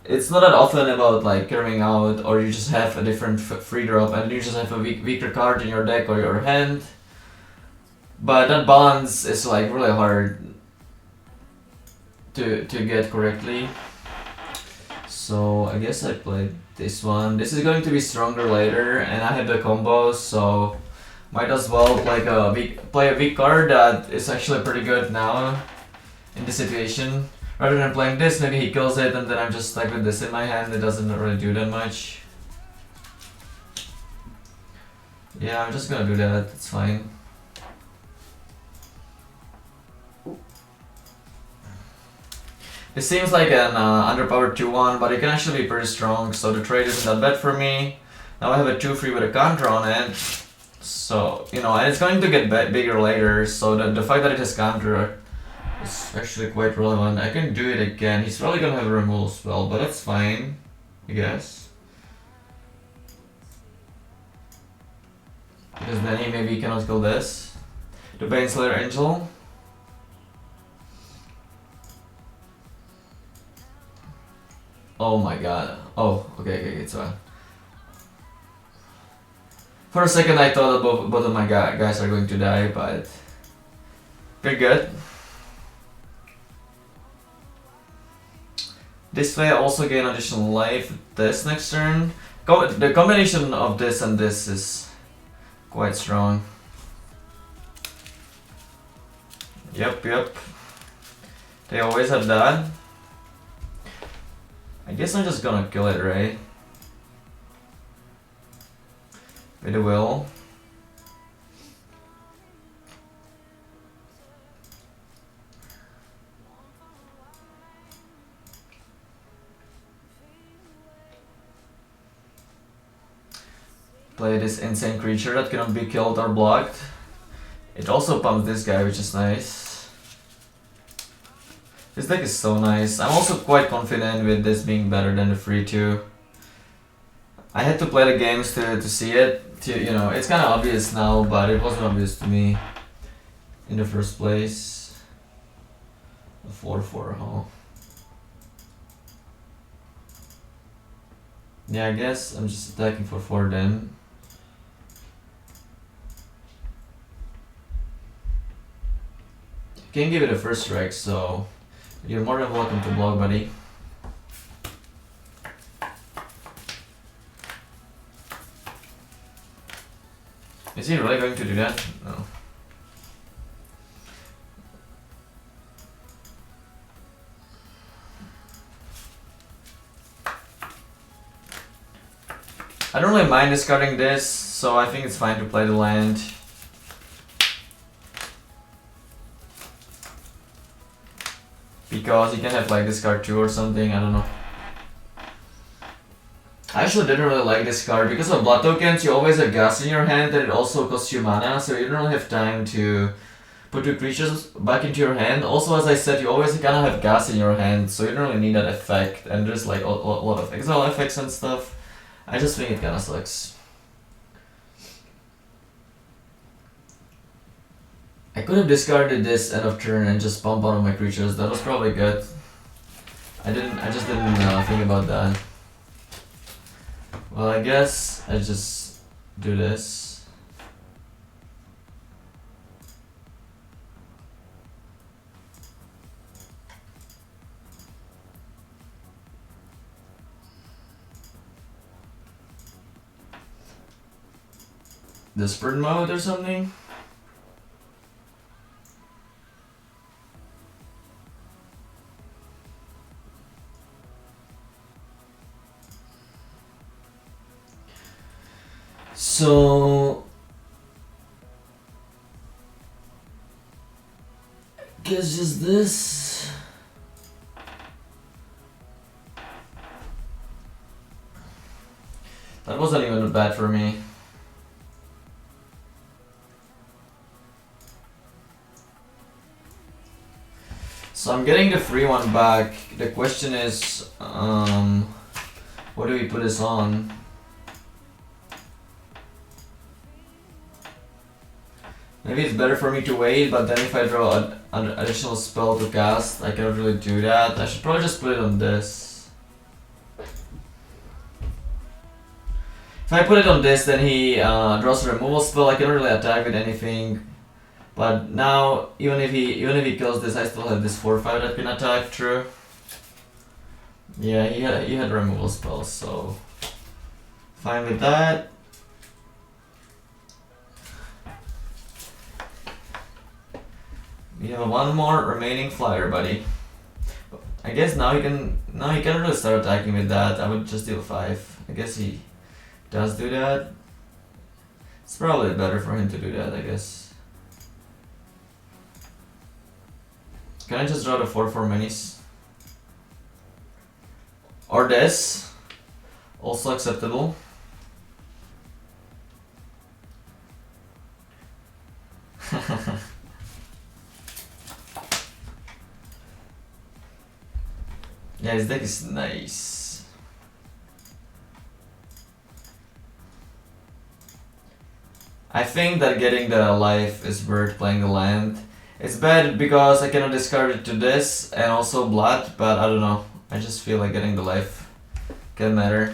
it's not that often about, like, curving out, or you just have a different free drop, and you just have a weaker card in your deck or your hand. But that balance is, like, really hard to get correctly. So I guess I played this one. This is going to be stronger later, and I had the combos, so might as well play a weak card that is actually pretty good now in this situation. Rather than playing this, maybe he kills it, and then I'm just stuck with this in my hand. It doesn't really do that much. Yeah, I'm just gonna do that. It's fine. It seems like an underpowered 2-1, but it can actually be pretty strong, so the trade isn't that bad for me. Now I have a 2-3 with a counter on it, so, you know, and it's going to get bigger later, so the fact that it has counter is actually quite relevant. I can do it again. He's probably gonna have a removal spell, but that's fine, I guess. Because then he maybe cannot kill this. The Baneslayer Angel. Oh my god. Oh, okay, it's fine. For a second I thought that both of my guys are going to die, but they're good. This way I also gain additional life this next turn. The combination of this and this is quite strong. Yep. They always have that. I guess I'm just gonna kill it, right? With a will. Play this insane creature that cannot be killed or blocked. It also pumps this guy, which is nice. This deck is so nice. I'm also quite confident with this being better than the free 2. I had to play the games to see it. You know, it's kind of obvious now, but it wasn't obvious to me in the first place. The 4-4, huh? Yeah, I guess I'm just attacking for 4 then. Can't give it a first strike, so you're more than welcome to block, buddy. Is he really going to do that? No. I don't really mind discarding this, so I think it's fine to play the land. Because you can have like this card too or something, I don't know. I actually didn't really like this card. Because of blood tokens, you always have gas in your hand and it also costs you mana, so you don't really have time to put 2 creatures back into your hand. Also, as I said, you always kind of have gas in your hand, so you don't really need that effect. And there's like a lot of exile effects and stuff. I just think it kind of sucks. I could have discarded this end of turn and just pump one of my creatures. That was probably good. I just didn't think about that. Well, I guess I just do this. Desperate mode or something? So guess just this. That wasn't even bad for me. So I'm getting the free one back. The question is, what do we put this on? Maybe it's better for me to wait, but then if I draw an additional spell to cast, I cannot really do that. I should probably just put it on this. If I put it on this, then he draws a removal spell. I cannot really attack with anything. But now, even if he kills this, I still have this 4/5 that can attack. True. Yeah, he had removal spells, so fine with that. We have one more remaining flyer, buddy. I guess now he can really start attacking with that. I would just deal 5. I guess he does do that. It's probably better for him to do that, I guess. Can I just draw the 4/4 minis? Or this? Also acceptable. Yeah, his deck is nice. I think that getting the life is worth playing the land. It's bad because I cannot discard it to this and also blood, but I don't know. I just feel like getting the life can matter.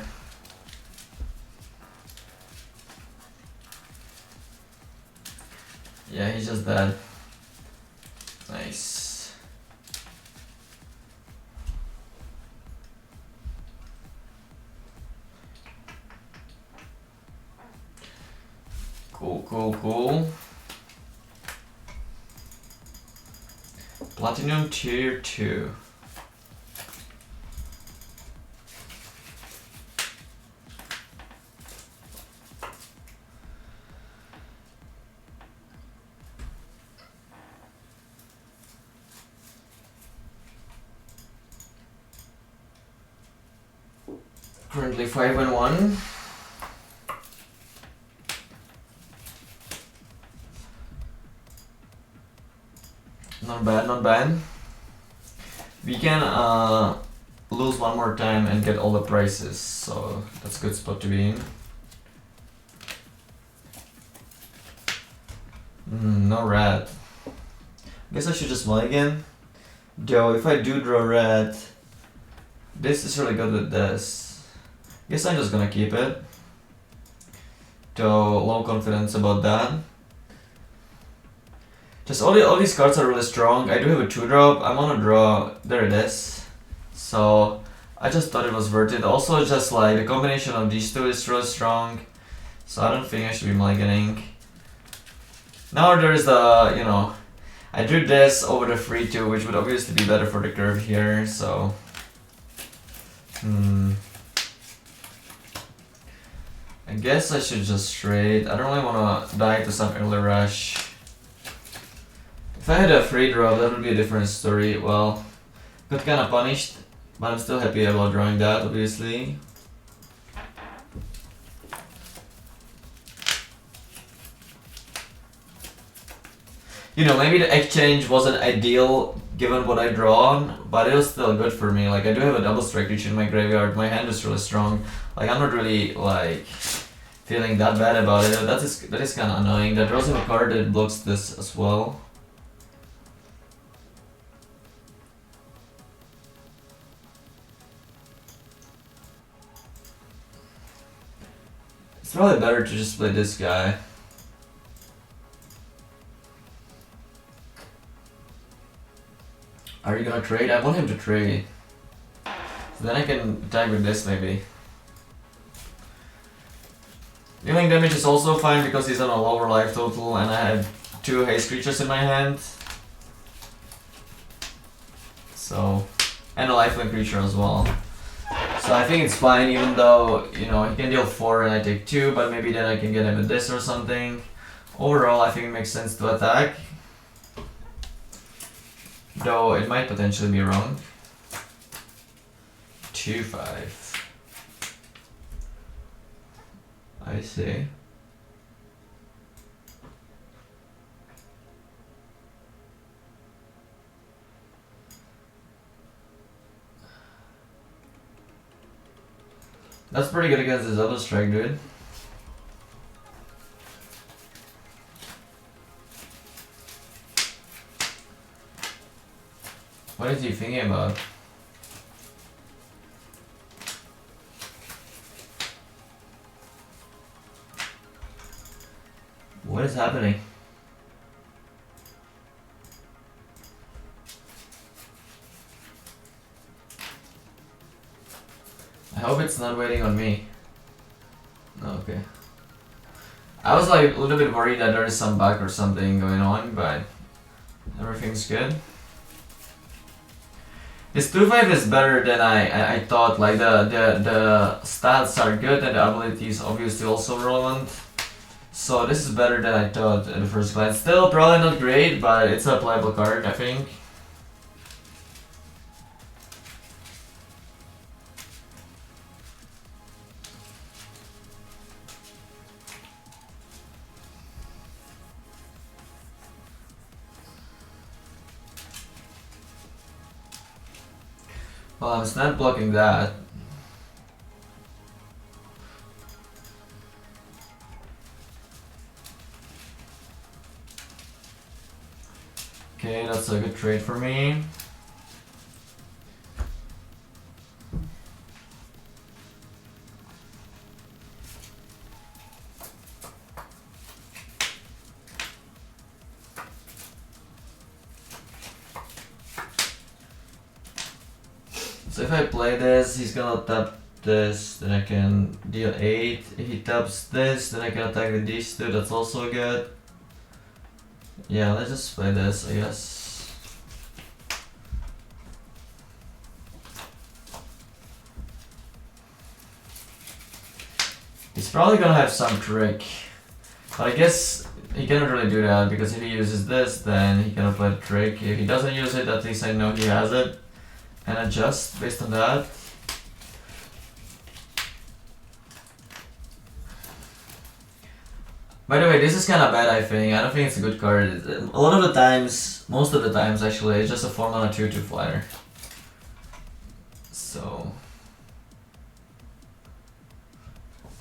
Yeah, he's just dead. Nice. Cool. Platinum tier 2. Currently 5-1. Not bad. We can lose one more time and get all the prizes, so that's a good spot to be in. No red. Guess I should just mulligan. Though if I do draw red, this is really good with this. Guess I'm just gonna keep it. Though low confidence about that. Just all these cards are really strong. I do have a 2-drop. I'm on a draw. There it is. So I just thought it was worth it. Also, just like the combination of these two is really strong. So I don't think I should be mulliganing. Now there's the, you know, I drew this over the free 2, which would obviously be better for the curve here. So I guess I should just trade. I don't really want to die to some early rush. If I had a free draw, that would be a different story. Well, got kind of punished, but I'm still happy about drawing that, obviously. you know, maybe the exchange wasn't ideal given what I drawn, but it was still good for me. Like I do have a double strike reach in my graveyard. My hand is really strong. Like I'm not really like feeling that bad about it. That is kind of annoying. That draws him a card that blocks this as well. It's probably better to just play this guy. Are you gonna trade? I want him to trade. So then I can attack with this maybe. Dealing damage is also fine because he's on a lower life total and I have 2 haste creatures in my hand. So, and a lifelink creature as well. So I think it's fine even though, you know, he can deal 4 and I take 2, but maybe then I can get him with this or something. Overall, I think it makes sense to attack. Though it might potentially be wrong. 2-5. I see. That's pretty good against his other strike, dude. What is he thinking about? What is happening? I hope it's not waiting on me. Okay. I was like a little bit worried that there is some bug or something going on, but everything's good. His 2-5 is better than I thought. Like the stats are good and the ability is obviously also relevant. So this is better than I thought at the first glance. Still probably not great, but it's a playable card, I think. Well, I'm snap blocking that. Okay, that's a good trade for me. So if I play this, he's gonna tap this, then I can deal 8. If he taps this, then I can attack with these 2, that's also good. Yeah, let's just play this, I guess. He's probably gonna have some trick. But I guess he cannot really do that, because if he uses this, then he cannot play the trick. If he doesn't use it, at least I know he has it. And adjust based on that. By the way, this is kind of bad, I think. I don't think it's a good card. A lot of the times, most of the times actually, it's just a 4-mana 2/2 flyer. So...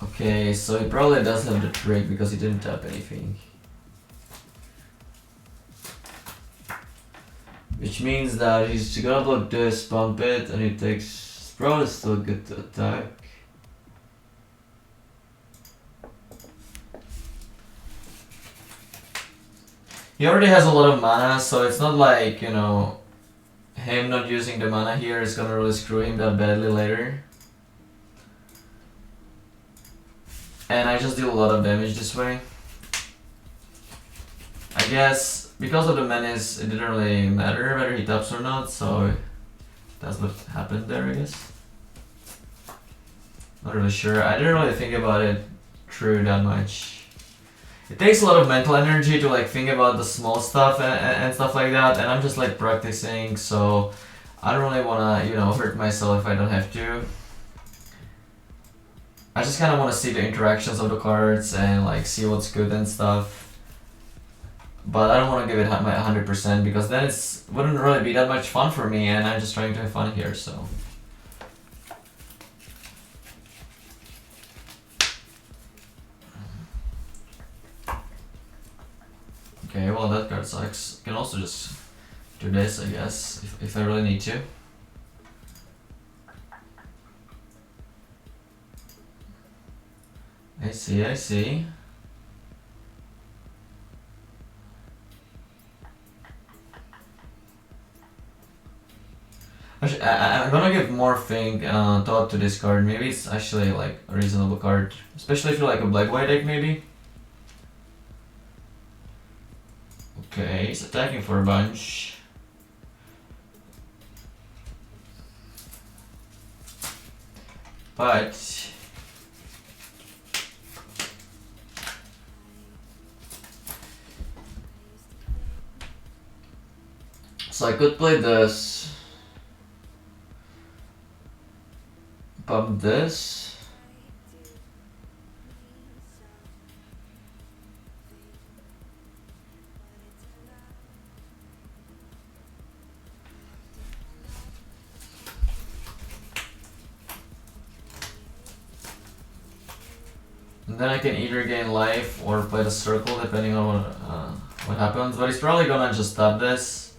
Okay, so he probably does have the trick because he didn't tap anything. Which means that he's gonna block this, pump it, and he takes... Probably still good to attack. He already has a lot of mana, so it's not like, you know, him not using the mana here is gonna really screw him that badly later. And I just deal a lot of damage this way. I guess because of the menace, it didn't really matter whether he taps or not, so that's what happened there, I guess. Not really sure. I didn't really think about it through that much. It takes a lot of mental energy to like think about the small stuff and stuff like that, and I'm just like practicing, so I don't really wanna, you know, hurt myself if I don't have to. I just kind of want to see the interactions of the cards and like see what's good and stuff. but I don't want to give it my 100% because then it wouldn't really be that much fun for me, and I'm just trying to have fun here, so. Okay, well that card sucks. Can also just do this, I guess, if I really need to. I see, I see. Actually, I'm gonna give more thought to this card. Maybe it's actually like a reasonable card, especially if you like a black-white deck, maybe. Okay, he's attacking for a bunch. But so I could play this, pump this. And then I can either gain life or play the circle depending on what happens. But he's probably gonna just stop this.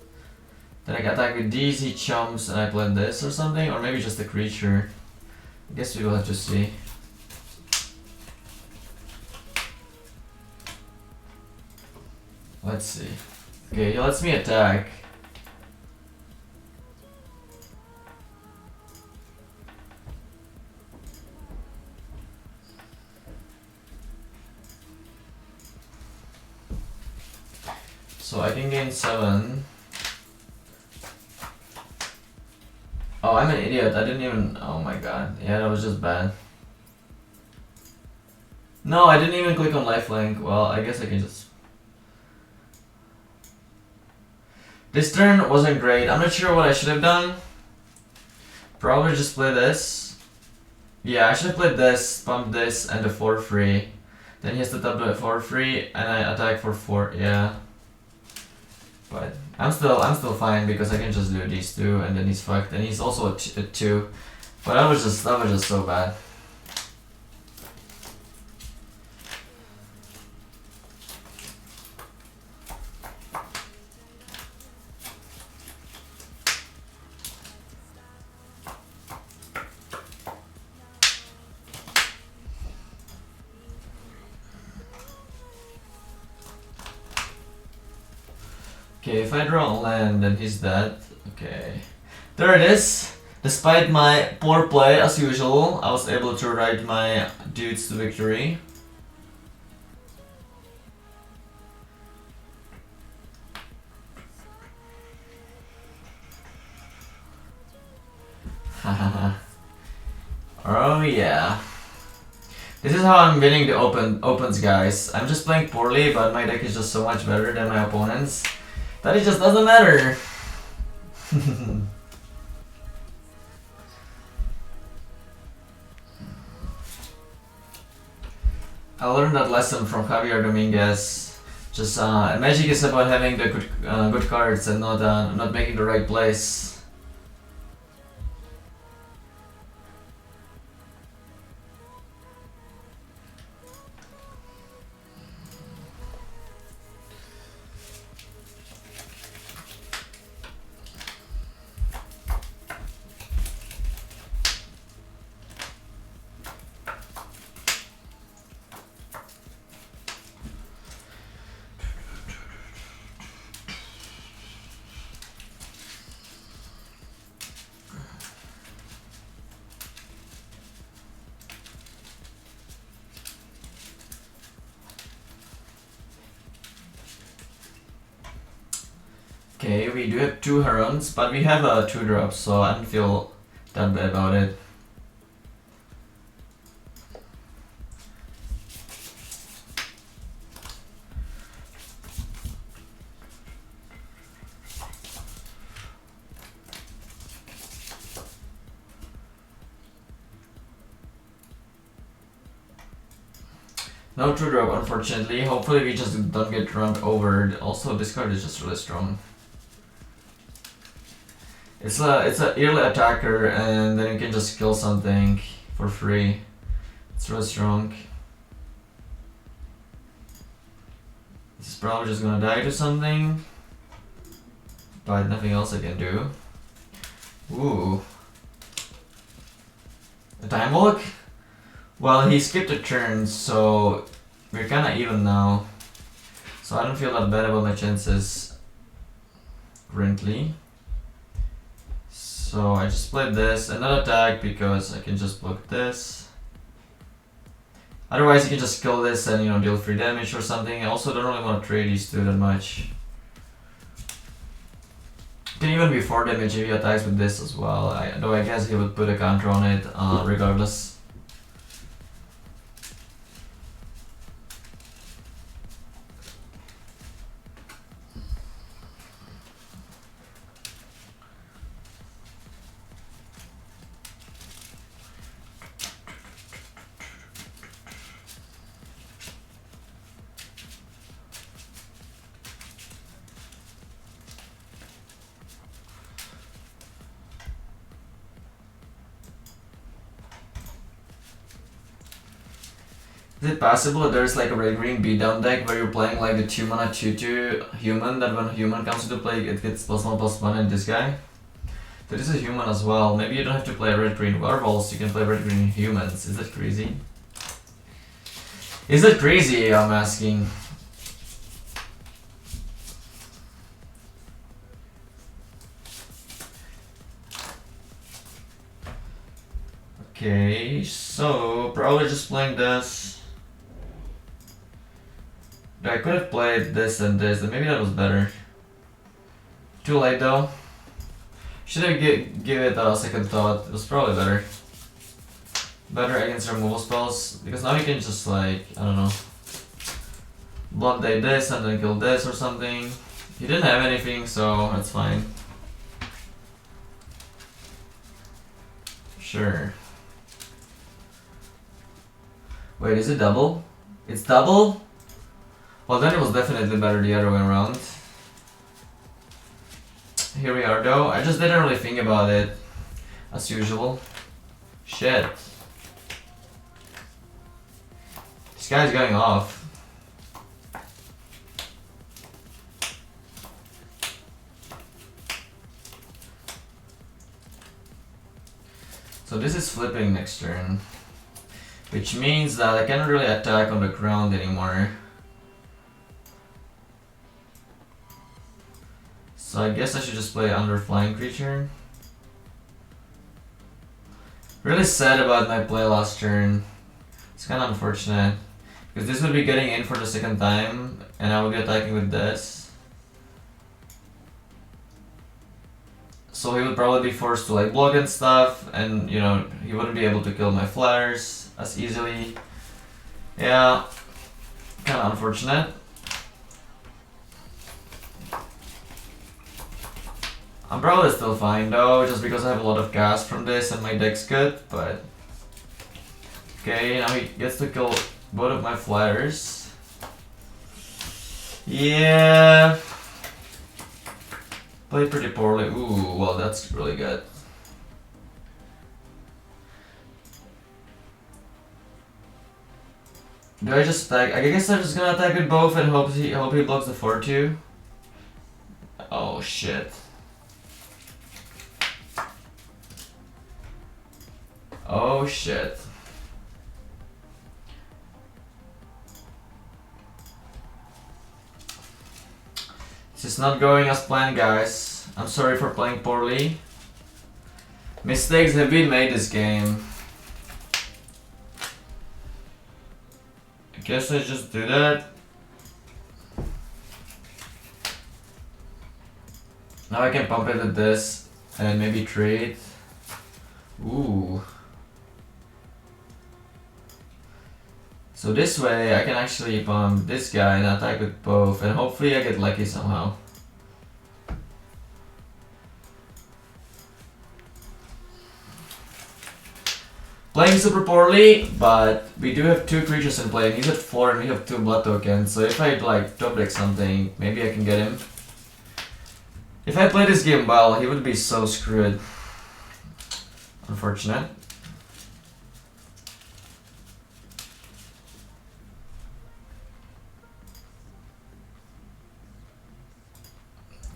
Then I can attack with these, he chumps, and I play this or something, or maybe just a creature. I guess we will have to see. Let's see. Okay, he lets me attack. So I can gain 7. Oh, I'm an idiot. I didn't even... Oh my god. Yeah, that was just bad. No, I didn't even click on lifelink. Well, I guess I can just... This turn wasn't great. I'm not sure what I should have done. Probably just play this. Yeah, I should have played this, pump this, and the 4-free. Then he has to tap the 4-free, and I attack for 4. Yeah. But I'm still fine because I can just do these two, and then he's fucked, and he's also a 2. But that was just so bad. Okay, if I draw a land, then he's dead. Okay. There it is. Despite my poor play, as usual, I was able to ride my dudes to victory. Hahaha. Oh yeah. This is how I'm winning the opens, guys. I'm just playing poorly, but my deck is just so much better than my opponents that it just doesn't matter. I learned that lesson from Javier Dominguez. Just Magic is about having the good cards and not making the right plays. Okay, we do have 2 Herons, but we have a 2-drop, so I don't feel that bad about it. No true drop, unfortunately. Hopefully we just don't get run over. Also, this card is just really strong. It's a early attacker, and then you can just kill something for free. It's really strong. This is probably just gonna die to something, but nothing else I can do. Ooh. A time walk? Well, he skipped a turn, so we're kinda even now. So I don't feel that bad about my chances currently. So I just played this and not attack because I can just block this. Otherwise you can just kill this and, you know, deal free damage or something. I also don't really want to trade these two that much. Can even be 4 damage if he attacks with this as well. Though I guess he would put a counter on it regardless. Is it possible that there's like a red green beatdown deck where you're playing like the 2 mana 2/2 human, that when human comes into play it gets +1/+1 and this guy? So this is human as well. Maybe you don't have to play red green werewolves, you can play red green humans. Is that crazy? Is that crazy, I'm asking? Okay, so probably just playing this. I could have played this and this, and maybe that was better. Too late though. Should I give it a second thought? It was probably better. Better against removal spells, because now you can just like, I don't know, blunt day this and then kill this or something. He didn't have anything, so that's fine. Sure. Wait, is it double? It's double? Well, then it was definitely better the other way around. Here we are though. I just didn't really think about it, as usual. Shit. This guy's going off. So this is flipping next turn, which means that I can't really attack on the ground anymore. So I guess I should just play under flying creature. Really sad about my play last turn. It's kind of unfortunate, because this would be getting in for the second time and I would be attacking with this. So he would probably be forced to like block and stuff, and you know, he wouldn't be able to kill my flyers as easily. Yeah, kind of unfortunate. I'm probably still fine though, just because I have a lot of gas from this and my deck's good, but... Okay, now he gets to kill both of my flyers. Yeah... Played pretty poorly. Ooh, well that's really good. Do I just attack? I guess I'm just gonna attack with both and hope he blocks the 4/2. Oh shit. Oh shit. This is not going as planned, guys. I'm sorry for playing poorly. Mistakes have been made this game. I guess I just do that. Now I can pump it with this and maybe trade. Ooh. So this way I can actually pump this guy and attack with both, and hopefully I get lucky somehow. Playing super poorly, but we do have 2 creatures in play, and he's at 4 and we have 2 blood tokens, so if I like top deck something, maybe I can get him. If I play this game well, he would be so screwed. Unfortunate.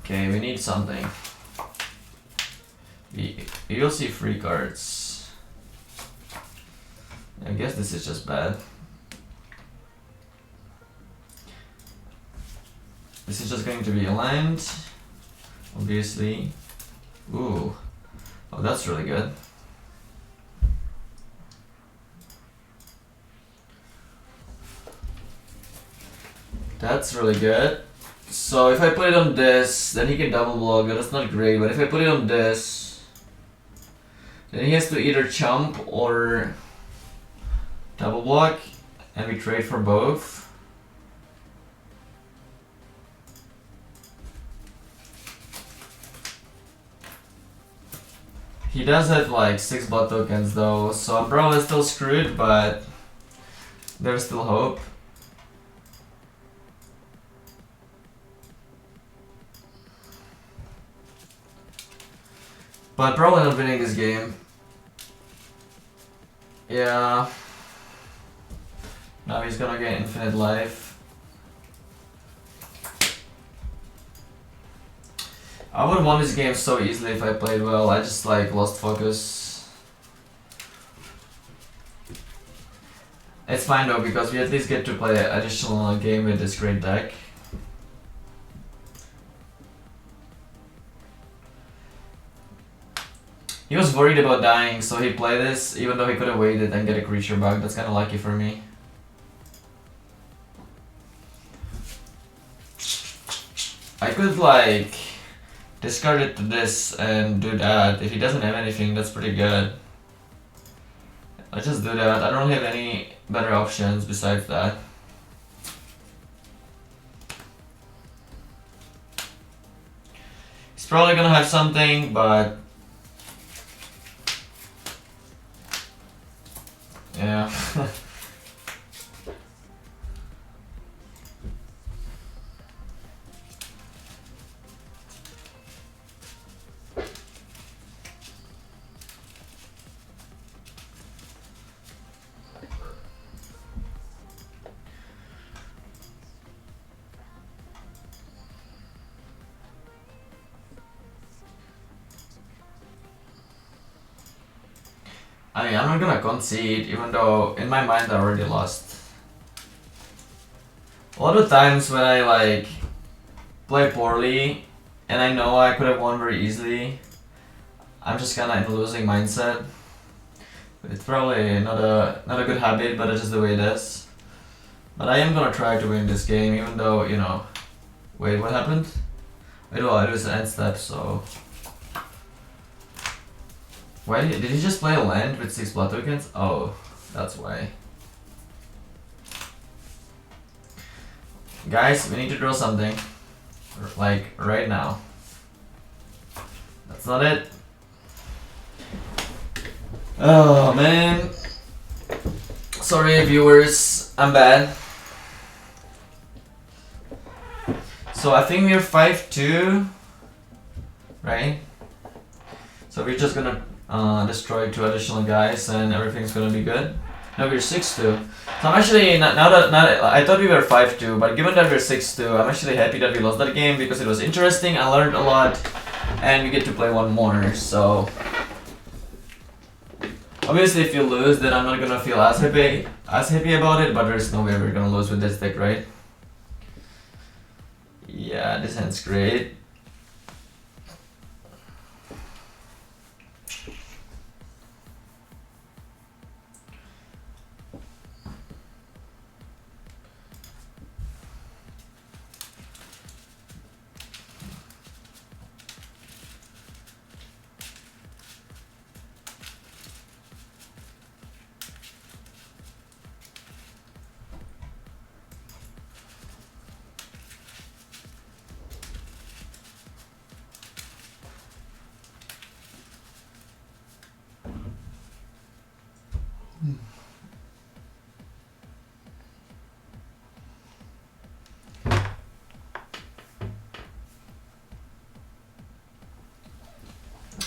Okay, we need something. You'll see free cards. I guess this is just bad. This is just going to be a land, obviously. Ooh, oh, that's really good. That's really good. So if I put it on this, then he can double block. That's not great, but if I put it on this, then he has to either chump or double block, and we trade for both. He does have like 6 blood tokens though, so I'm probably still screwed, but there's still hope. But probably not winning this game. Yeah. Now he's gonna get infinite life. I would won this game so easily if I played well. I just like lost focus. It's fine though, because we at least get to play an additional game with this great deck. He was worried about dying, so he played this, even though he could have waited and get a creature back. That's kind of lucky for me. I could like discard it to this and do that. If he doesn't have anything, that's pretty good. I'll just do that. I don't have any better options besides that. He's probably gonna have something, but yeah. I mean, I'm not gonna concede, even though in my mind I already lost. A lot of times when I like play poorly and I know I could have won very easily, I'm just kinda in a losing mindset. It's probably not a good habit, but it's just the way it is. But I am gonna try to win this game, even though, you know. Wait, what happened? Wait, well, it was an end step, so. Why did he just play a land with 6 blood tokens? Oh, that's why. Guys, we need to draw something. Like, right now. That's not it. Oh, man. Sorry, viewers. I'm bad. So I think we're 5-2. Right? So we're just gonna destroy 2 additional guys and everything's gonna be good. No, we're 6-2. So I'm actually I thought we were 5-2, but given that we're 6-2, I'm actually happy that we lost that game because it was interesting. I learned a lot, and we get to play one more. So obviously, if you lose, then I'm not gonna feel as happy about it. But there's no way we're gonna lose with this deck, right? Yeah, this hand's great.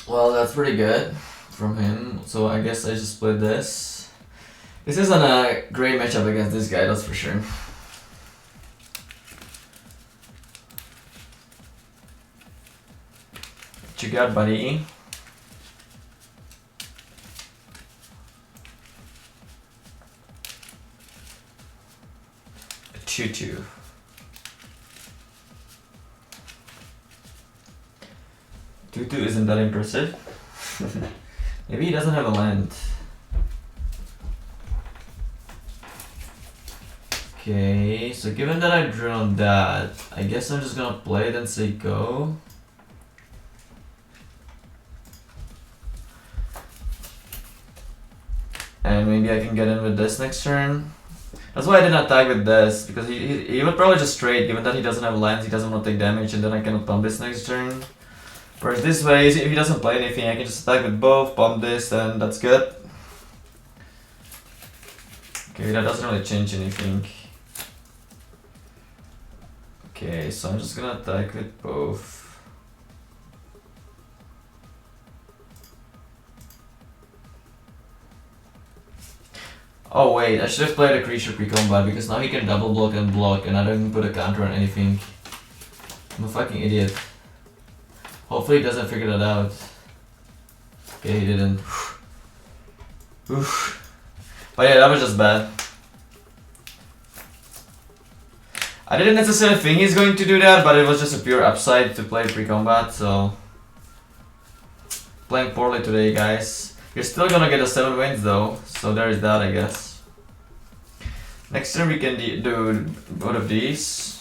Well, that's pretty good from him. So I guess I just split this. This isn't a great matchup against this guy, that's for sure. What you got, buddy? A 2-2. Tutu isn't that impressive. Maybe he doesn't have a land. Okay, so given that I drew on that, I guess I'm just gonna play it and say go. And maybe I can get in with this next turn. That's why I didn't attack with this, because he would probably just trade, given that he doesn't have lands, he doesn't want to take damage, and then I cannot pump this next turn. Whereas this way, if he doesn't play anything, I can just attack with both, pump this, and that's good. Okay, that doesn't really change anything. Okay, so I'm just gonna attack with both. Oh wait, I should have played a creature pre-combat because now he can double block, and I don't even put a counter on anything. I'm a fucking idiot. Hopefully he doesn't figure that out. Okay, he didn't. Oof. But yeah, that was just bad. I didn't necessarily think he's going to do that, but it was just a pure upside to play pre-combat, so... Playing poorly today, guys. You're still gonna get a 7 wins though, so there is that, I guess. Next turn we can do both of these.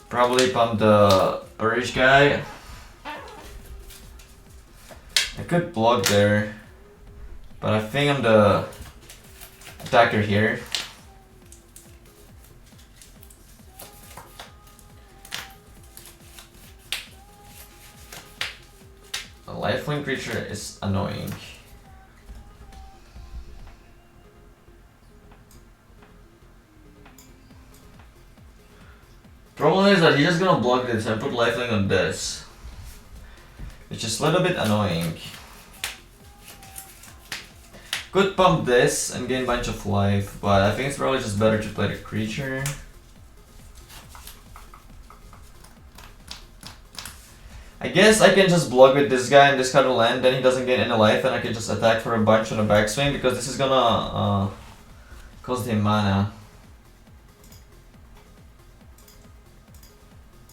Probably pump the orange guy. I could block there, but I think I'm the attacker here. A lifelink creature is annoying. Problem is that he's just gonna block this and put lifelink on this, which is a little bit annoying. Could pump this and gain a bunch of life, but I think it's probably just better to play the creature. I guess I can just block with this guy and discard a land, then he doesn't gain any life, and I can just attack for a bunch on the backswing because this is gonna cost him mana.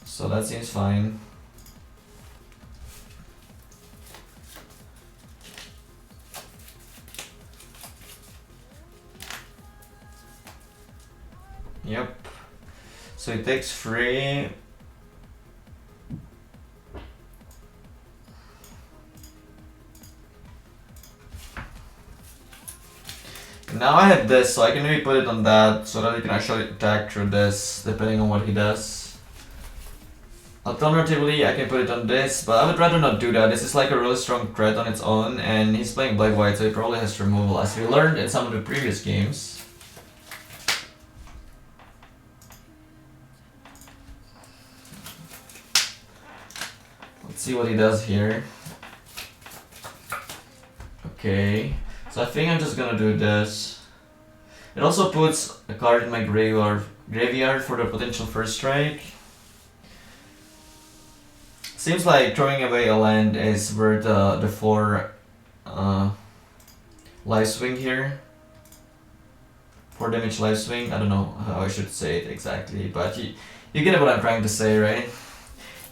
So that seems fine. Yep. So he takes 3. Now I have this, so I can maybe put it on that so that he can actually attack through this, depending on what he does. Alternatively, I can put it on this, but I would rather not do that. This is like a really strong threat on its own, and he's playing black-white, so he probably has removal, as we learned in some of the previous games. Let's see what he does here. Okay, so I think I'm just gonna do this. It also puts a card in my graveyard for the potential first strike. Seems like throwing away a land is worth the 4 life swing here. 4 damage life swing. I don't know how I should say it exactly, but you get what I'm trying to say, right?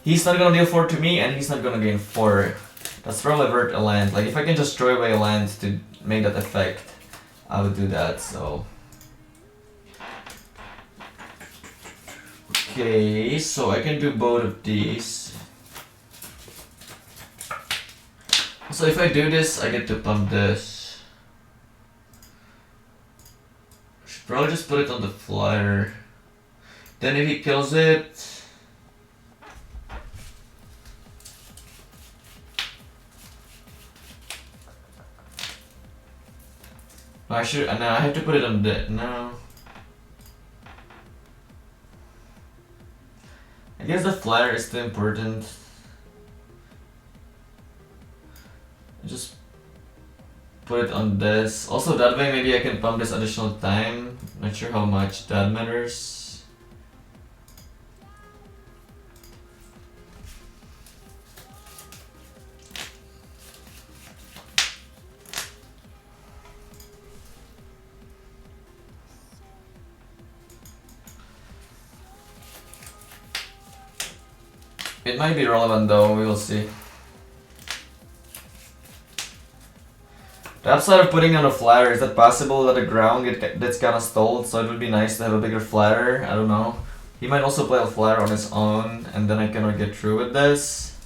He's not gonna deal 4 to me, and he's not gonna gain 4. That's probably worth a land. Like, if I can just throw away a land to make that effect, I would do that, so... Okay, so I can do both of these. So if I do this, I get to pump this. Should probably just put it on the flyer. Then if he kills it... I should, no, I have to put it on the, no. I guess the flyer is still important. put it on this. Also that way maybe I can pump this additional time. Not sure how much that matters. It might be relevant though, we will see. The upside of putting on a flyer, is that possible that the ground that's kinda stalled, so it would be nice to have a bigger flyer? I don't know. He might also play a flyer on his own, and then I cannot get through with this.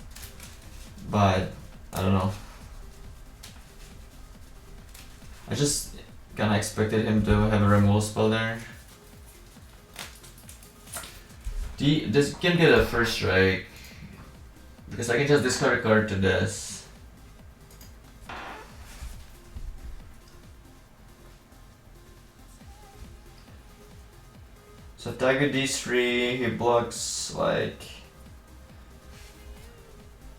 But, I don't know. I just kinda expected him to have a removal spell there. This can get a first strike. Because I can just discard a card to this. So attack with these three, he blocks like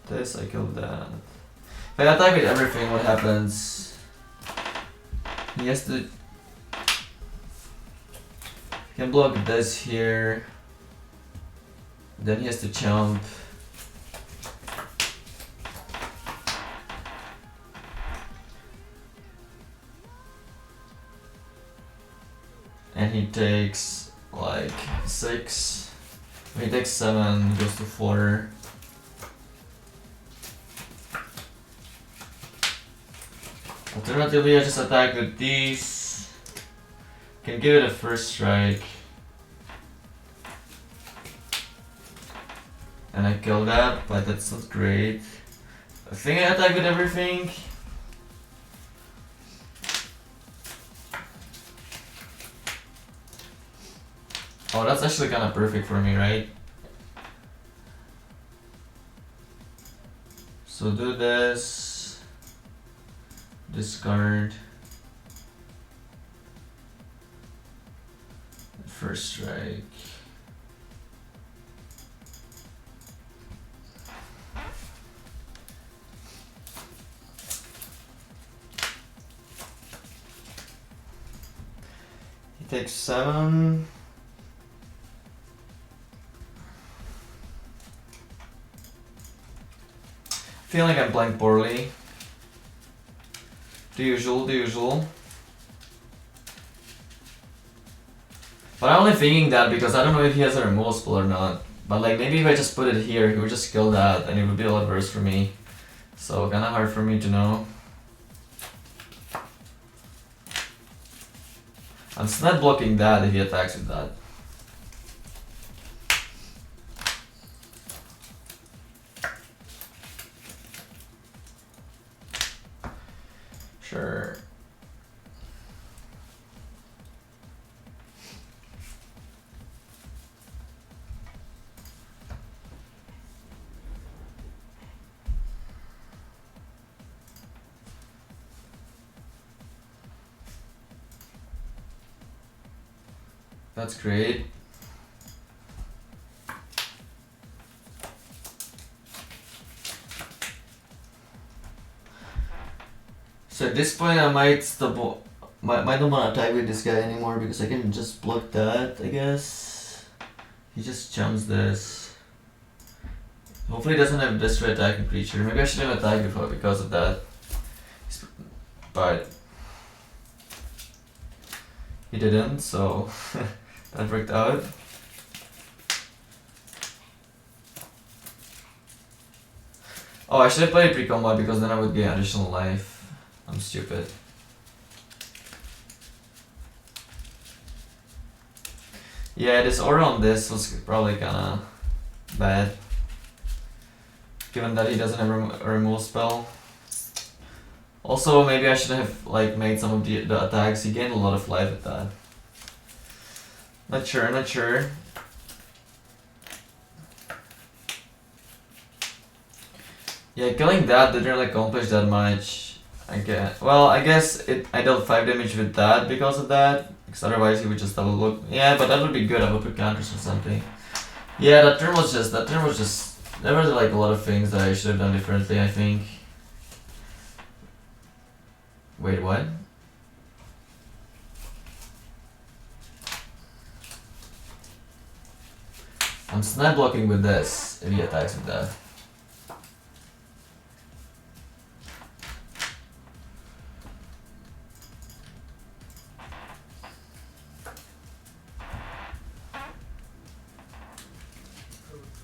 this, I kill that. If I attack with everything, what happens? He has to... He can block this here. Then he has to jump. And he takes like 6. He takes 7, goes to 4. Alternatively, I just attack with these. Can give it a first strike. And I kill that, but that's not great. I think I attack with everything. Oh, that's actually kind of perfect for me, right? So do this, discard, first strike. He takes 7. I feel like I'm playing poorly. The usual. But I'm only thinking that because I don't know if he has a removal spell or not. But like maybe if I just put it here, he would just kill that and it would be a lot worse for me. So kinda hard for me to know. I'm just not blocking that if he attacks with that. Sure. That's great. So at this point I might stop, might not want to attack with this guy anymore because I can just block that, I guess. He just jumps this. Hopefully he doesn't have this to attack a creature. Maybe I shouldn't have attacked before because of that. But he didn't, so that worked out. Oh, I should have played pre-combat because then I would gain additional life. I'm stupid. Yeah, this aura on this was probably kinda bad. Given that he doesn't have a removal spell. Also, maybe I should have like made some of the attacks. He gained a lot of life with that. Not sure. Yeah, killing that didn't really accomplish that much. I guess I dealt 5 damage with that because of that. Because otherwise he would just double look. Yeah, but that would be good. I would put counters or something. Yeah, that turn was just. There were like a lot of things that I should have done differently, I think. Wait, what? I'm snap blocking with this if he attacks with that.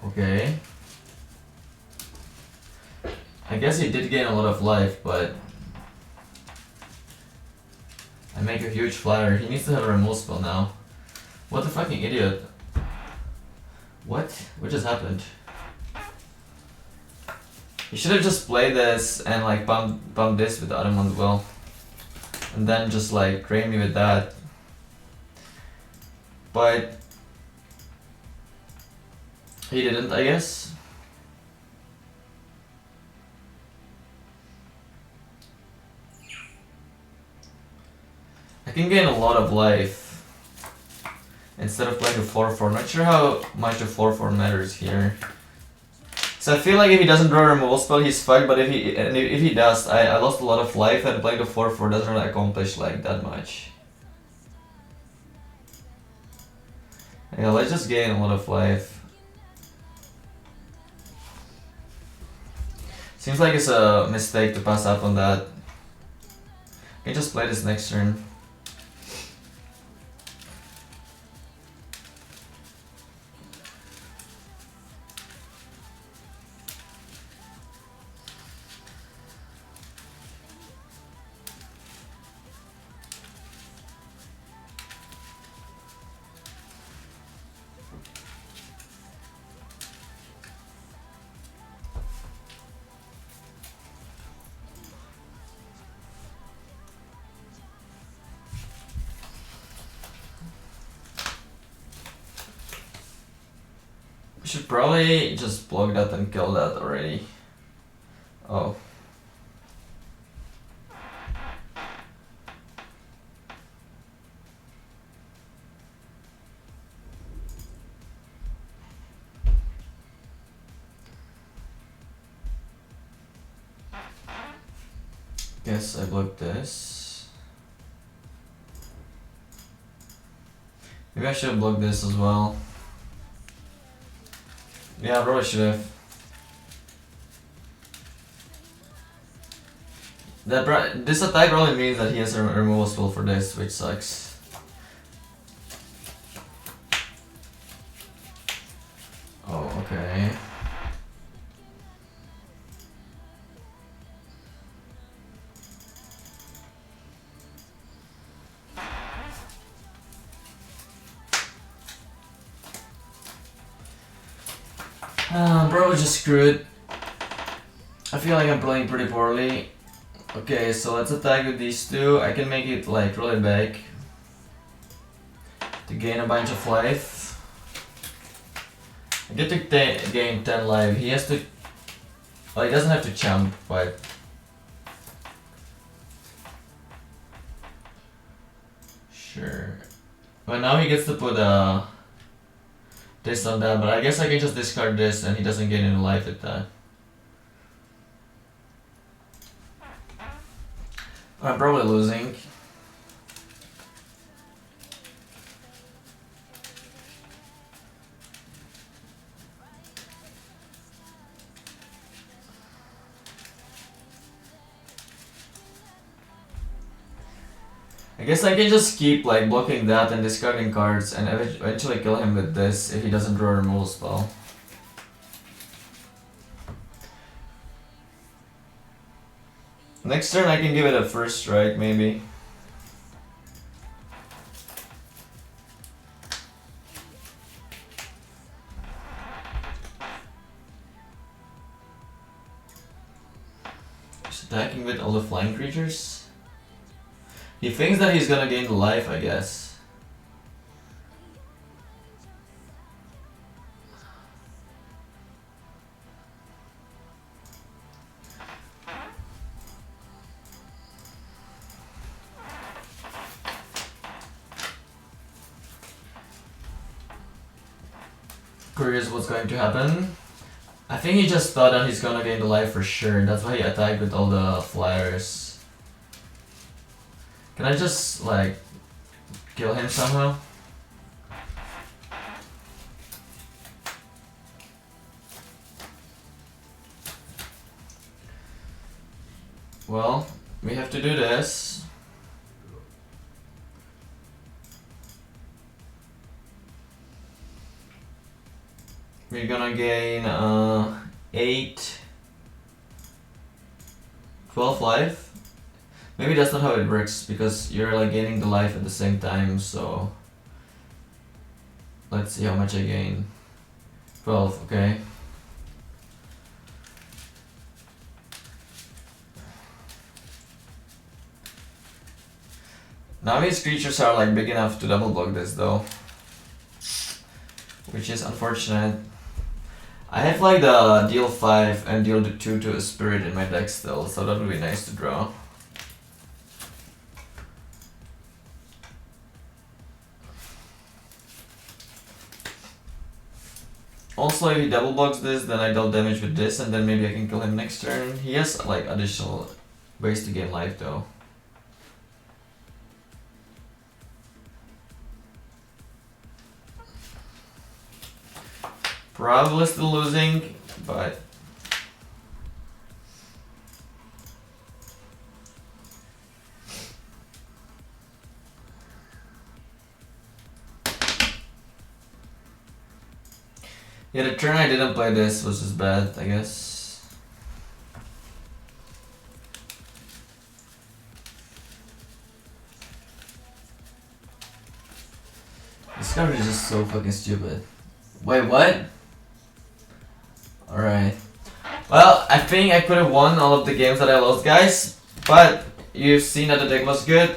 Okay. I guess he did gain a lot of life, but I make a huge flyer. He needs to have a removal spell now. What the fucking idiot? What? What just happened? He should have just played this and like bump this with the other one as well. And then just like drain me with that. But he didn't, I guess. I can gain a lot of life instead of playing a 4-4. Not sure how much a 4-4 matters here. So I feel like if he doesn't draw a removal spell, he's fucked. But if he does, I lost a lot of life, and playing a 4-4 doesn't really accomplish like that much. Yeah, let's just gain a lot of life. Seems like it's a mistake to pass up on that. I can just play this next turn. We should probably just block that and kill that already. Oh. Guess I blocked this. Maybe I should have blocked this as well. Yeah, I probably should have. This attack probably means that he has a removal spell for this, which sucks. Oh, okay. Bro, just screwed. I feel like I'm playing pretty poorly. Okay, so let's attack with these two. I can make it like really big to gain a bunch of life. I get to gain 10 life. He has to. Well, he doesn't have to jump, but. Sure. But now he gets to put this on that, but I guess I can just discard this and he doesn't gain any life with that. I'm probably losing. I guess I can just keep like blocking that and discarding cards and eventually kill him with this if he doesn't draw a removal spell. Next turn I can give it a first strike maybe. Just attacking with all the flying creatures. He thinks that he's gonna gain life, I guess. Curious what's going to happen. I think he just thought that he's gonna gain the life for sure. That's why he attacked with all the flyers. Can I just like kill him somehow? Well, we have to do this. We're gonna gain 8, 12 life. Maybe that's not how it works because you're like gaining the life at the same time, so let's see how much I gain. 12, okay. Now his creatures are like big enough to double block this though, which is unfortunate. I have like the deal 5 and deal 2 to a spirit in my deck still, so that would be nice to draw. Also, if he double blocks this, then I deal damage with this, and then maybe I can kill him next turn. He has like additional ways to gain life though. Probably still losing, but yeah, the turn I didn't play this was just bad, I guess. This card is just so fucking stupid. Wait, what? Alright. Well, I think I could have won all of the games that I lost, guys. But you've seen that the deck was good.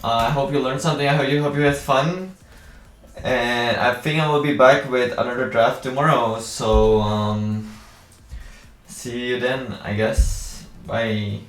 I hope you learned something. I hope you had fun. And I think I will be back with another draft tomorrow. So, see you then, I guess. Bye.